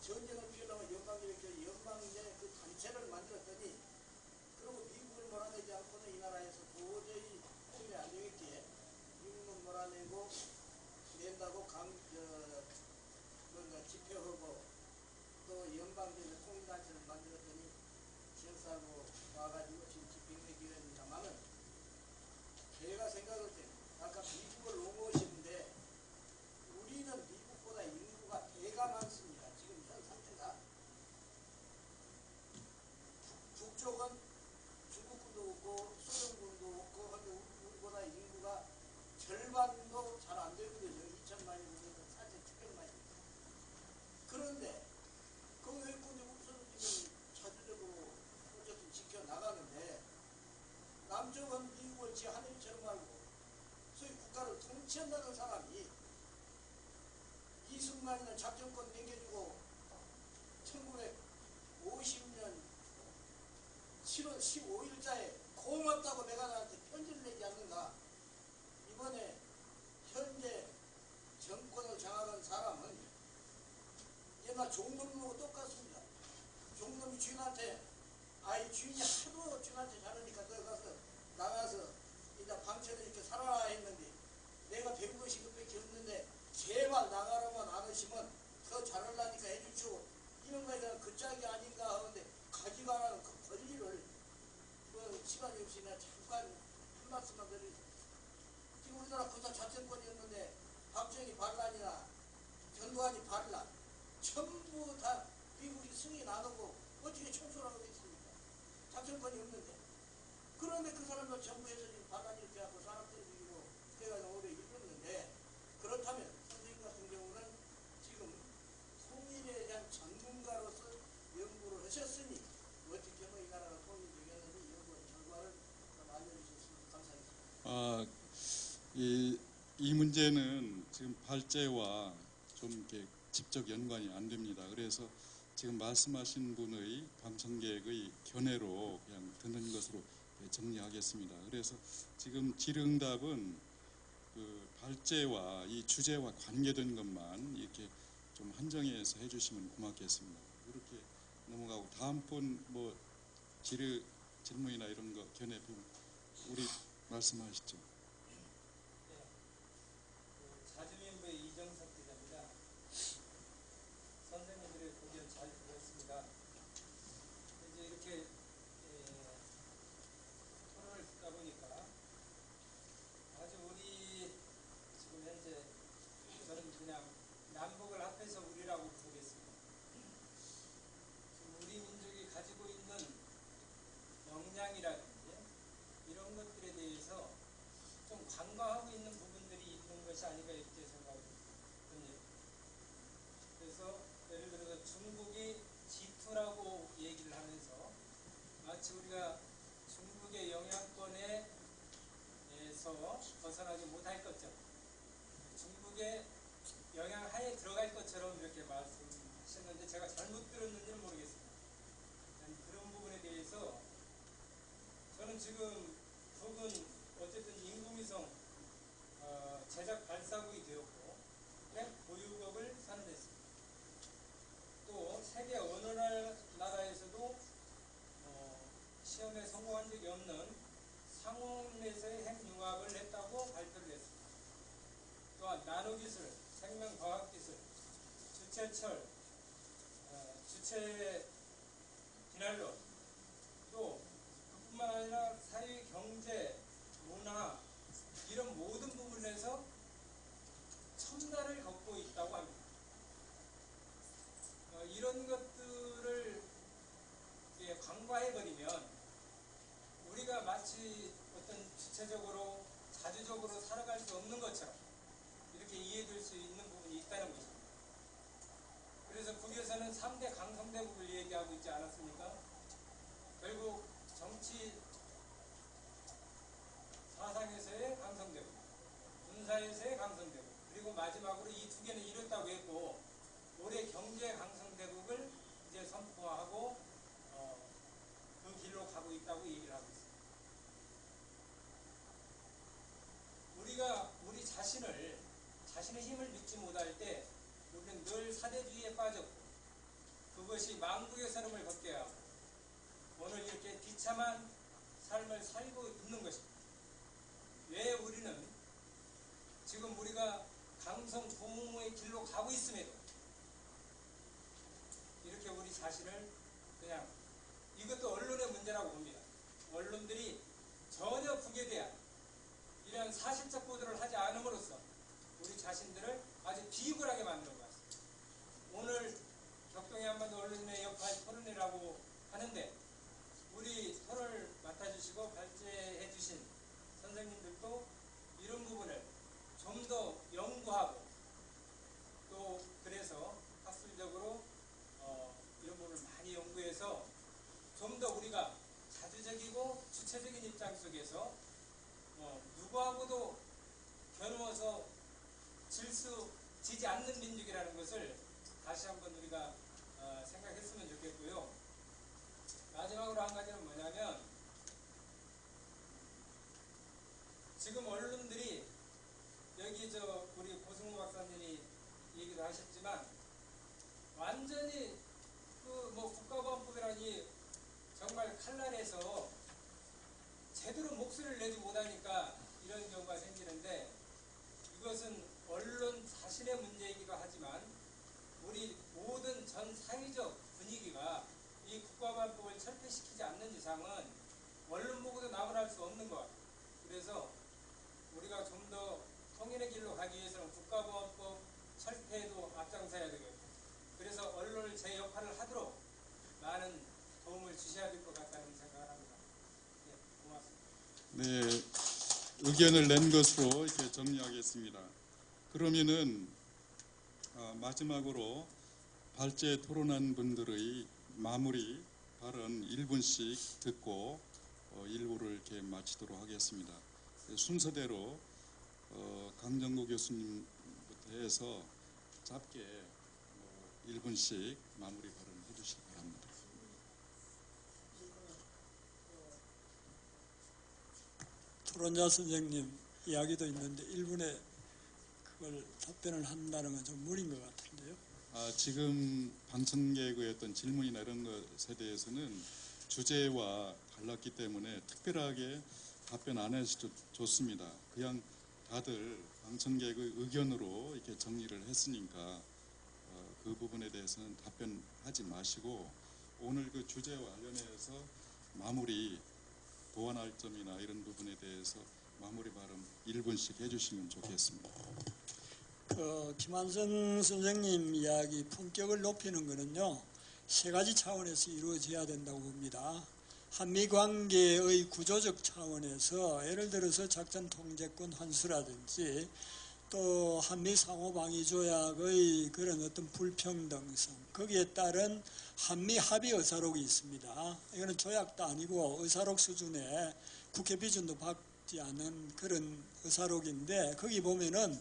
전쟁을 피우려면 연방제 그 단체를 만들었더니 그리고 미국을 몰아내지 않고는 이 나라에서 도저히 통일이 안 되겠기에 미국은 몰아내고 낸다고 뭔가 집회하고 또 연방제 통일단체를 만들었더니 지역사고 와가지고 지금 집행의 기회입니다만은 제가 생각할 때 아까 미국을 넘어오시는데 우리는 미국보다 인구가 배가 많습니다. 지금 현 상태가 북쪽은 중국군도 없고 소련군도 없고 근데 우리보다 인구가 절반도 잘 안 되거든요. 2천만이면 4,700만입니다. 그런데 그외국이 우선 지금 차주적으로 어쨌든 지켜나가는데 남쪽은 미국을 지 하늘처럼 알고 소위 국가를 통치한다는 사람이 이승만이는 작전권 넘겨주고 1950년 7월 15일자에 고맙다고 내가 나한테 편지를 내지 않는가. 이번에 현재 정권을 장악한 사람은 옛날 종놈하고 똑같습니다. 종놈이 주인한테 주인이 하도 주인한테 잘하니까 나가서 이제 방처럼 이렇게 살아라 했는데 내가 배운 것이 그밖에 없는데 제발 나가라만 안 하시면 더 잘하려니까 해주시오. 이런 거에 대한 그 짝이 아닌가 하는데 가져가라는 그 권리를 시간이 없으니까 잠깐 한 말씀만 드리죠. 지금 우리나라 군사 자체권이었는데 박정희 반란이나 전두환이 반란 전부 다 미국이 승인 안 하고 어떻게 청소를 하고 있습니까? 작전권이 없는데. 그런데 그 사람들 정부에서 지금 반란이 이렇게 하고 사람들이 이기고 해가지고 오래 이뤘는데 그렇다면 선생님 같은 경우는 지금 통일에 대한 전문가로서 연구를 하셨으니 어떻게 하면 이 나라가 통일되겠는지 연구 결과를 좀 알려주셨으면 감사하겠습니다. 이 문제는 지금 발제와 좀 이렇게 직접 연관이 안 됩니다. 그래서 지금 말씀하신 분의 방청객의 견해로 그냥 듣는 것으로 정리하겠습니다. 그래서 지금 질의응답은 그 발제와 이 주제와 관계된 것만 이렇게 좀 한정해서 해주시면 고맙겠습니다. 이렇게 넘어가고 다음 분 뭐 질문이나 이런 거 견해 우리 말씀하시죠. 자주민부의 이정석 기자입니다. 선생님들의 의견 잘 들었습니다. 이제 이렇게 토론을 듣다 보니까 아주 우리 지금 현재 저는 그냥 남북을 합해서 우리라고 부르겠습니다. 지금 우리 민족이 가지고 있는 역량이라든지 이런 것들에 대해서 좀 간과하고 있는 부분들이 있는 것이 아닌가 이렇게 생각합니다. 그래서 예를 들어서 중국이 G2라고 얘기를 하면서 마치 우리가 중국의 영향권에서 벗어나지 못할 것처럼 중국의 영향하에 들어갈 것처럼 이렇게 말씀하셨는데 제가 잘못 들었는지는 모르겠습니다. 그런 부분에 대해서 저는 지금 북은 어쨌든 인구위성 제작 발사국이 되었고 핵 보유국을 선언했습니다. 또 세계 어느 나라에서도 시험에 성공한 적이 없는 상온에서의 핵융합을 했다고 발표를 했습니다. 또한 나노기술, 생명과학기술, 주체철, 주체 비난론 또 뿐만 아니라 사회, 경제, 문화 이런 모든 부분에서 첨단을 겪고 있다고 합니다. 이런 것들을 간과해버리면 우리가 마치 어떤 주체적으로 자주적으로 살아갈 수 없는 것처럼 이렇게 이해될 수 있는 부분이 있다는 것입니다. 그래서 북에서는 3대 강성대국을 얘기하고 있지 않았습니까? 결국 정치 사상에서의 강성대국, 군사에서의 강성대국, 그리고 마지막으로 이 두 개는 이뤘다고 했고 올해 경제 강성대국을 이제 선포하고 그 길로 가고 있다고 얘기를 하고 있습니다. 우리가 우리 자신의 힘을 믿지 못할 때 우리는 늘 사대주의에 빠졌고 그것이 망국의 선음을 걷게 하고 오늘 이렇게 비참한 삶을 살고 있는 것입니다. 왜 우리는 지금 우리가 강성 부흥의 길로 가고 있음에도 이렇게 우리 자신을 그냥 이것도 언론의 문제라고 봅니다. 언론들이 전혀 북에 대한 이런 사실적 보도를 하지 않음으로써 우리 자신들을 아주 비굴하게 만든 것 같습니다. 오늘 격동의 한반도 언론인의 역할 토론이라고 하는데 우리 토론을 맡아주시고 발제해 주신 선생님들도 이런 부분을 좀 더 연구하고 또 그래서 학술적으로 이런 부분을 많이 연구해서 좀 더 우리가 자주적이고 주체적인 입장 속에서 누구하고도 겨누어서 지지 않는 민족이라는 것을 다시 한번 우리가 생각했으면 좋겠고요. 마지막으로 한 가지는 뭐냐면 지금 언론들이 여기 우리 고승우 박사님이 얘기도 하셨지만 완전히 국가보안법이라니 정말 칼날에서 제대로 목소리를 내지 못하니까 이런 경우가 생기는데 이것은 언론 자신의 문제이기도 하지만 우리 모든 전 사회적 분위기가 이 국가보안법을 철폐시키지 않는 이상은 언론 보고도 나무랄 수 없는 것 같아요. 그래서 우리가 좀 더 통일의 길로 가기 위해서는 국가보안법 철폐에도 앞장서야 되겠고 그래서 언론을 제 역할을 하도록 많은 도움을 주셔야 될 것 같다는 생각을 합니다. 네, 고맙습니다. 네, 의견을 낸 것으로 이렇게 정리하겠습니다. 그러면은 마지막으로 발제 토론한 분들의 마무리 발언 1분씩 듣고 1부를 이렇게 마치도록 하겠습니다. 순서대로 강정구 교수님부터 해서 짧게 1분씩 마무리 발언 해주시기 바랍니다. 토론자 선생님 이야기도 있는데 1분에 그걸 답변을 한다는 건 좀 무리인 것 같은데요. 지금 방청객의 어떤 질문이나 이런 것에 대해서는 주제와 달랐기 때문에 특별하게 답변 안 해도 좋습니다. 그냥 다들 방청객의 의견으로 이렇게 정리를 했으니까 그 부분에 대해서는 답변하지 마시고 오늘 그 주제와 관련해서 마무리 보완할 점이나 이런 부분에 대해서 마무리 발언 1분씩 해주시면 좋겠습니다. 김한성 선생님 이야기 품격을 높이는 것은요 3가지 차원에서 이루어져야 된다고 봅니다. 한미관계의 구조적 차원에서 예를 들어서 작전통제권 환수라든지 또 한미 상호방위조약의 그런 어떤 불평등성 거기에 따른 한미 합의 의사록이 있습니다. 이거는 조약도 아니고 의사록 수준의 국회 비준도 받지 않은 그런 의사록인데 거기 보면은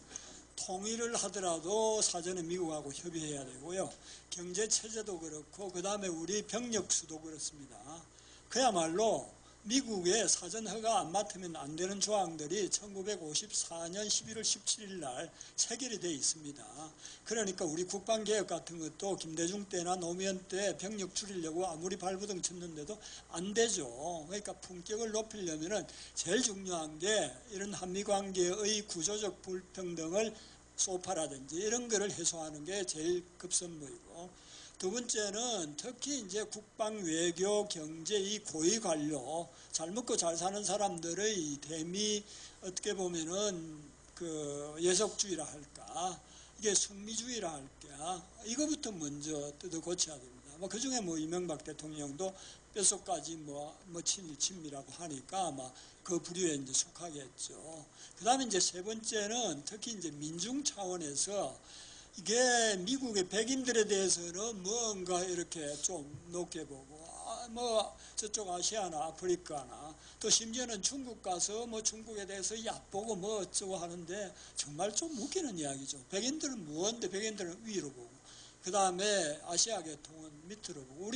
통일을 하더라도 사전에 미국하고 협의해야 되고요. 경제체제도 그렇고 그 다음에 우리 병력수도 그렇습니다. 그야말로 미국의 사전 허가 안 맡으면 안 되는 조항들이 1954년 11월 17일 날 체결이 되어 있습니다. 그러니까 우리 국방개혁 같은 것도 김대중 때나 노무현 때 병력 줄이려고 아무리 발부등 쳤는데도 안 되죠. 그러니까 품격을 높이려면 제일 중요한 게 이런 한미관계의 구조적 불평등을 소파라든지 이런 거를 해소하는 게 제일 급선무이고 두 번째는 특히 이제 국방, 외교, 경제 이 고위 관료, 잘 먹고 잘 사는 사람들의 대미 어떻게 보면은 그 예속주의라 할까, 이게 승리주의라 할까, 이거부터 먼저 뜯어 고쳐야 됩니다. 뭐 그 중에 뭐 이명박 대통령도 뼛속까지 뭐 친일친미라고 하니까 아마 그 부류에 이제 속하겠죠. 그 다음에 이제 세 번째는 특히 이제 민중 차원에서 이게 미국의 백인들에 대해서는 뭔가 이렇게 좀 높게 보고, 뭐 저쪽 아시아나 아프리카나 또 심지어는 중국 가서 뭐 중국에 대해서 얕보고 뭐 어쩌고 하는데 정말 좀 웃기는 이야기죠. 백인들은 무언데 백인들은 위로 보고, 그 다음에 아시아 계통은 밑으로 보고,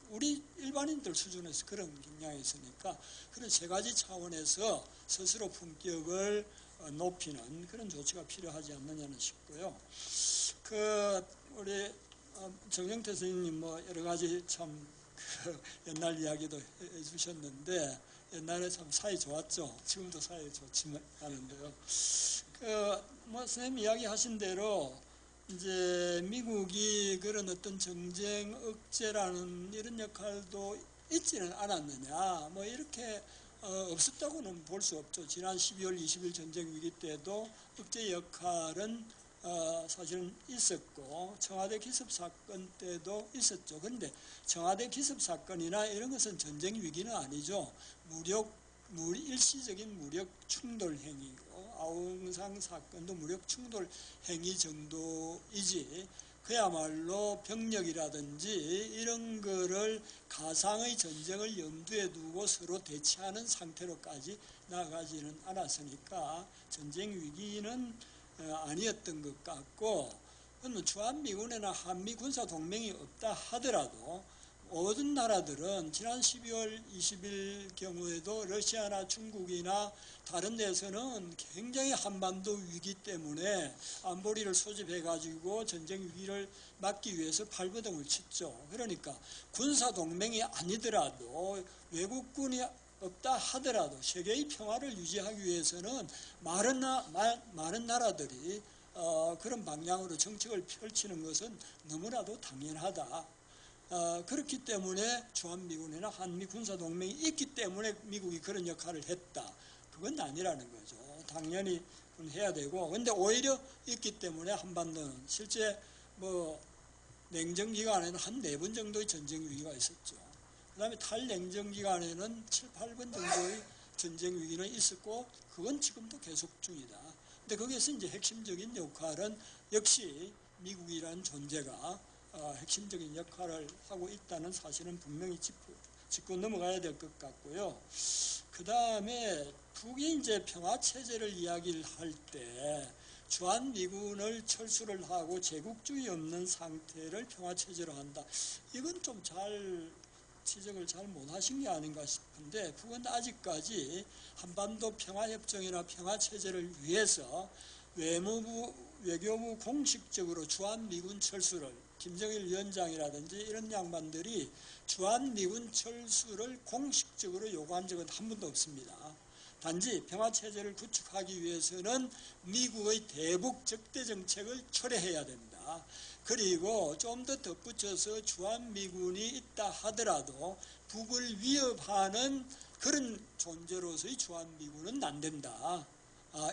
우리 일반인들 수준에서 그런 경향이 있으니까 그런 세 가지 차원에서 스스로 품격을 높이는 그런 조치가 필요하지 않느냐는 싶고요. 그 우리 정영태 선생님 뭐 여러 가지 참 그 옛날 이야기도 해주셨는데 옛날에 참 사이 좋았죠. 지금도 사이 좋지만 하는데요. 그 뭐 선생님 이야기하신 대로 이제 미국이 그런 어떤 정쟁 억제라는 이런 역할도 있지는 않았느냐, 뭐 이렇게 없었다고는 볼 수 없죠. 지난 12월 20일 전쟁 위기 때도 억제 역할은 사실은 있었고, 청와대 기습 사건 때도 있었죠. 그런데 청와대 기습 사건이나 이런 것은 전쟁 위기는 아니죠. 일시적인 무력 충돌 행위고, 아웅산 사건도 무력 충돌 행위 정도이지, 그야말로 병력이라든지 이런 거를 가상의 전쟁을 염두에 두고 서로 대치하는 상태로까지 나아가지는 않았으니까 전쟁 위기는 아니었던 것 같고, 주한미군이나 한미 군사 동맹이 없다 하더라도 모든 나라들은 지난 12월 20일 경우에도 러시아나 중국이나 다른 데서는 굉장히 한반도 위기 때문에 안보리를 소집해가지고 전쟁 위기를 막기 위해서 발버둥을 쳤죠. 그러니까 군사 동맹이 아니더라도 외국군이 없다 하더라도 세계의 평화를 유지하기 위해서는 많은 나라들이 그런 방향으로 정책을 펼치는 것은 너무나도 당연하다. 그렇기 때문에 주한미군이나 한미 군사동맹이 있기 때문에 미국이 그런 역할을 했다. 그건 아니라는 거죠. 당연히 해야 되고, 근데 오히려 있기 때문에 한반도는 실제 뭐 냉전 기간에는 한 4번 정도의 전쟁 위기가 있었죠. 그 다음에 탈냉전 기간에는 7, 8번 정도의 전쟁 위기는 있었고, 그건 지금도 계속 중이다. 근데 거기에서 이제 핵심적인 역할은 역시 미국이라는 존재가 핵심적인 역할을 하고 있다는 사실은 분명히 짚고 넘어가야 될 것 같고요. 그 다음에 북이 이제 평화체제를 이야기를 할 때 주한미군을 철수를 하고 제국주의 없는 상태를 평화체제로 한다. 이건 좀 지적을 잘 못하신 게 아닌가 싶은데, 북은 아직까지 한반도 평화협정이나 평화체제를 위해서 외교부 공식적으로 주한미군 철수를, 김정일 위원장이라든지 이런 양반들이 주한미군 철수를 공식적으로 요구한 적은 한 번도 없습니다. 단지 평화체제를 구축하기 위해서는 미국의 대북 적대 정책을 철회해야 된다. 그리고 좀 더 덧붙여서 주한미군이 있다 하더라도 북을 위협하는 그런 존재로서의 주한미군은 안 된다.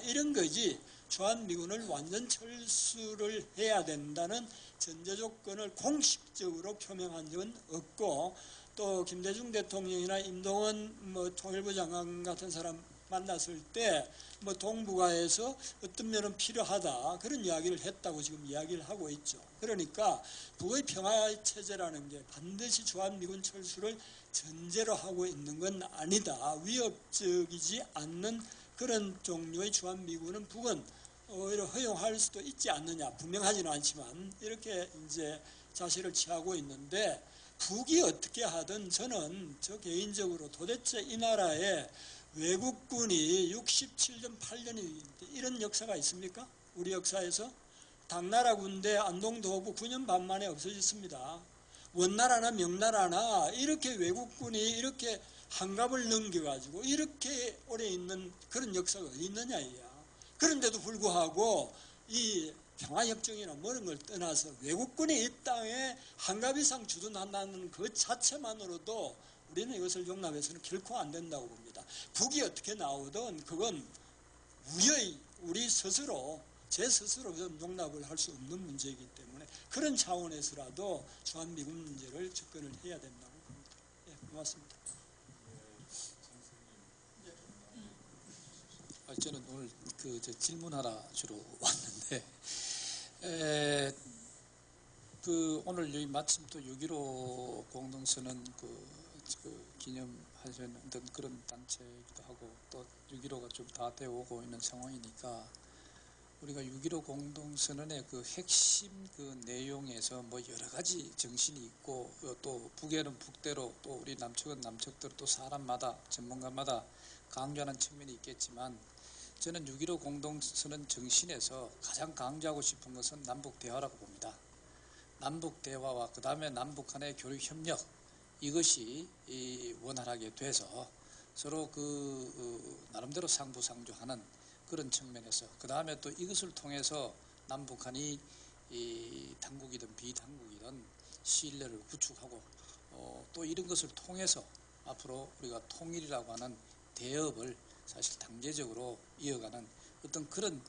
이런 거지, 주한미군을 완전 철수를 해야 된다는 전제 조건을 공식적으로 표명한 적은 없고, 또 김대중 대통령이나 임동원 통일부 장관 같은 사람 만났을 때 동북아에서 어떤 면은 필요하다 그런 이야기를 했다고 지금 이야기를 하고 있죠. 그러니까 북의 평화체제라는 게 반드시 주한미군 철수를 전제로 하고 있는 건 아니다. 위협적이지 않는 그런 종류의 주한미군은 북은 오히려 허용할 수도 있지 않느냐, 분명하지는 않지만 이렇게 이제 자세를 취하고 있는데, 북이 어떻게 하든 저는 저 개인적으로 도대체 이 나라에 외국군이 67년 8년이 이런 역사가 있습니까? 우리 역사에서 당나라 군대 안동도하고 9년 반 만에 없어졌습니다. 원나라나 명나라나 이렇게 외국군이 이렇게 한갑을 넘겨가지고 이렇게 오래 있는 그런 역사가 어디 있느냐 이야. 그런데도 불구하고 이 평화협정이나 뭐 이런 걸 떠나서 외국군이 이 땅에 한갑 이상 주둔한다는 그 자체만으로도 우리는 이것을 용납해서는 결코 안 된다고 봅니다. 북이 어떻게 나오든 그건 우여의 우리 스스로 제 스스로 용납을 할 수 없는 문제이기 때문에 그런 차원에서라도 주한미군 문제를 접근을 해야 된다고 봅니다. 예, 고맙습니다. 저는 오늘 저 질문하러 주로 왔는데 오늘 여기 마침 또 6.15 공동선언 기념하시는 그런 단체이기도 하고 또 6.15가 좀 다 되어오고 있는 상황이니까 우리가 6.15 공동선언의 그 핵심 그 내용에서 뭐 여러 가지 정신이 있고 또 북에는 북대로 또 우리 남측은 남측대로 또 사람마다 전문가마다 강조하는 측면이 있겠지만 저는 6.15 공동선언 정신에서 가장 강조하고 싶은 것은 남북 대화라고 봅니다. 남북 대화와 그 다음에 남북 간의 교류 협력 이것이 원활하게 돼서 서로 나름대로 상부상조하는 그런 측면에서 그 다음에 또 이것을 통해서 남북 간이 당국이든 비당국이든 신뢰를 구축하고 또 이런 것을 통해서 앞으로 우리가 통일이라고 하는 대업을 사실 단계적으로 이어가는 어떤 그런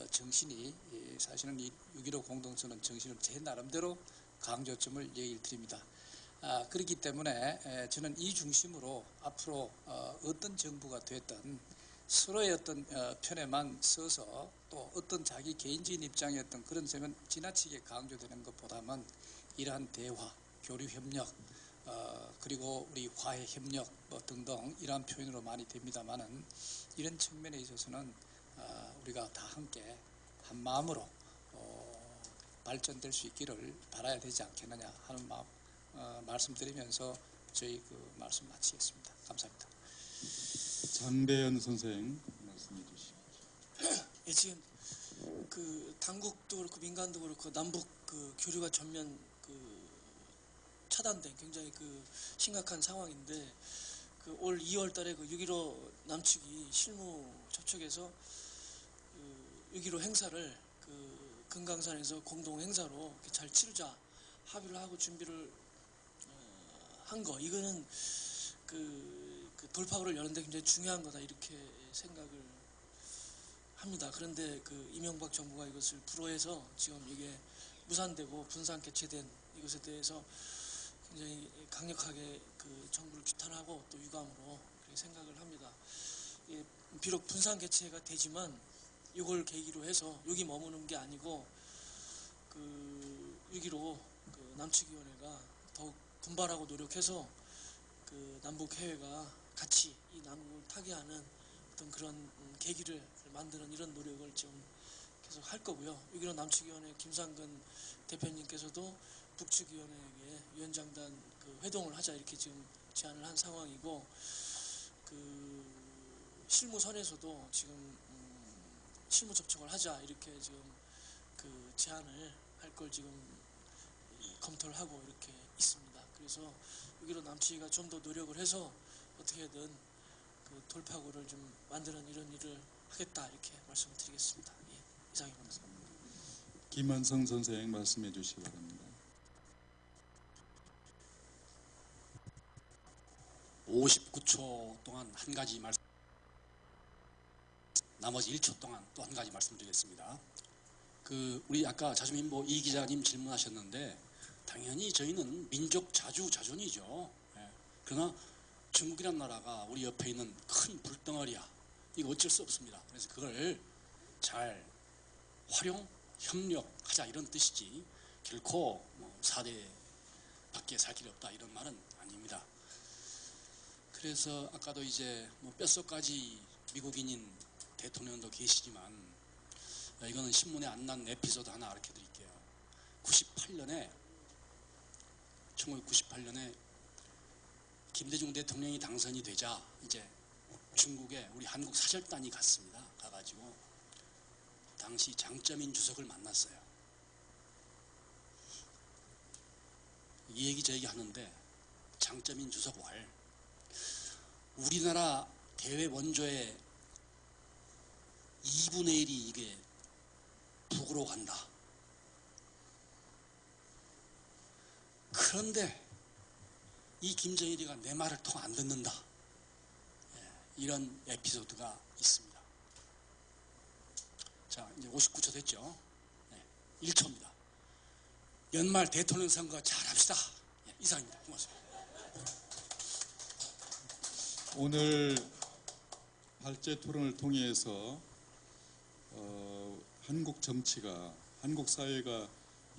정신이 사실은 이 6.15 공동선언 정신을 제 나름대로 강조점을 얘기를 드립니다. 그렇기 때문에 저는 이 중심으로 앞으로 어떤 정부가 됐든 서로의 어떤 편에만 서서 또 어떤 자기 개인적인 입장의 어떤 그런 점은 지나치게 강조되는 것보다는 이러한 대화, 교류 협력 그리고 우리 화해 협력 뭐 등등 이러한 표현으로 많이 됩니다만은 이런 측면에 있어서는 우리가 다 함께 한 마음으로 발전될 수 있기를 바라야 되지 않겠느냐 하는 마음 말씀드리면서 저희 말씀 마치겠습니다. 감사합니다. 장배연 선생 말씀해 주시죠. 예, 지금 당국도 그렇고 민간도 그렇고 남북 교류가 전면 차단된 굉장히 심각한 상황인데 올 2월달에 6.15 남측이 실무 접촉해서 6.15 행사를 금강산에서 공동 행사로 잘 치르자 합의를 하고 준비를 한 거 이거는 돌파구를 여는데 굉장히 중요한 거다 이렇게 생각을 합니다. 그런데 이명박 정부가 이것을 불허해서 지금 이게 무산되고 분산 개최된 이것에 대해서 굉장히 강력하게 정부를 규탄하고 또 유감으로 그렇게 생각을 합니다. 비록 분산 개최가 되지만 이걸 계기로 해서 여기 머무는 게 아니고 6.15 남측위원회가 더욱 분발하고 노력해서 남북 해외가 같이 이 남북을 타개하는 어떤 그런 계기를 만드는 이런 노력을 지금 계속 할 거고요. 6.15 남측위원회 김상근 대표님께서도 북측위원회에게 위원장단 회동을 하자 이렇게 지금 제안을 한 상황이고 실무선에서도 지금 실무 접촉을 하자 이렇게 지금 제안을 할 걸 지금 검토를 하고 이렇게 있습니다. 그래서 6.15 남측위가 좀 더 노력을 해서 어떻게든 돌파구를 좀 만드는 이런 일을 하겠다 이렇게 말씀을 드리겠습니다. 예, 이상입니다. 김한성 선생 말씀해 주시기 바랍니다. 59초 동안 한 가지 말씀, 나머지 1초 동안 또 한 가지 말씀드리겠습니다. 우리 아까 자주민보 이 기자님 질문하셨는데 당연히 저희는 민족 자존이죠. 예. 그러나 중국이란 나라가 우리 옆에 있는 큰 불덩어리야. 이거 어쩔 수 없습니다. 그래서 그걸 잘 활용, 협력하자 이런 뜻이지 결코 4대 밖에 살 길이 없다 이런 말은 아닙니다. 그래서 아까도 이제 뼛속까지 미국인인 대통령도 계시지만 이거는 신문에 안 난 에피소드 하나 가르쳐 드릴게요. 1998년에 김대중 대통령이 당선이 되자 이제 중국에 우리 한국 사절단이 갔습니다. 가가지고 당시 장쩌민 주석을 만났어요. 이 얘기 저 얘기 하는데 장쩌민 주석 말 우리나라 대외 원조의 2분의 1이 이게 북으로 간다. 그런데 이 김정일이가 내 말을 통 안 듣는다. 이런 에피소드가 있습니다. 자, 이제 59초 됐죠. 1초입니다. 연말 대통령 선거 잘합시다. 이상입니다. 고맙습니다. 오늘 발제 토론을 통해서 한국 정치가, 한국 사회가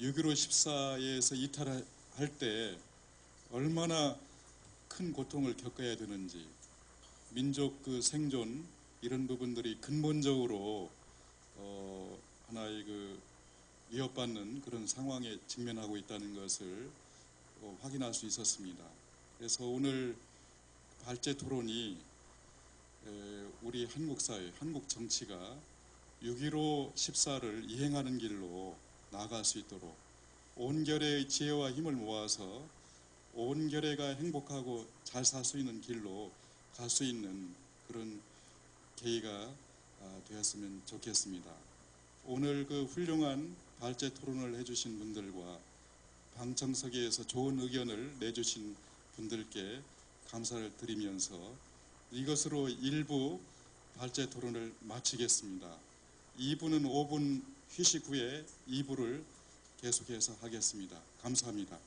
6.15 14에서 이탈할 때 얼마나 큰 고통을 겪어야 되는지, 민족 그 생존 이런 부분들이 근본적으로 하나의 그 위협받는 그런 상황에 직면하고 있다는 것을 확인할 수 있었습니다. 그래서 오늘 발제 토론이 우리 한국 사회, 한국 정치가 6.15 14를 이행하는 길로 나아갈 수 있도록 온결의 지혜와 힘을 모아서 온결의가 행복하고 잘 살 수 있는 길로 갈 수 있는 그런 계기가 되었으면 좋겠습니다. 오늘 그 훌륭한 발제 토론을 해주신 분들과 방청석에서 좋은 의견을 내주신 분들께 감사를 드리면서 이것으로 1부 발제 토론을 마치겠습니다. 2부는 5분 휴식 후에 2부를 계속해서 하겠습니다. 감사합니다.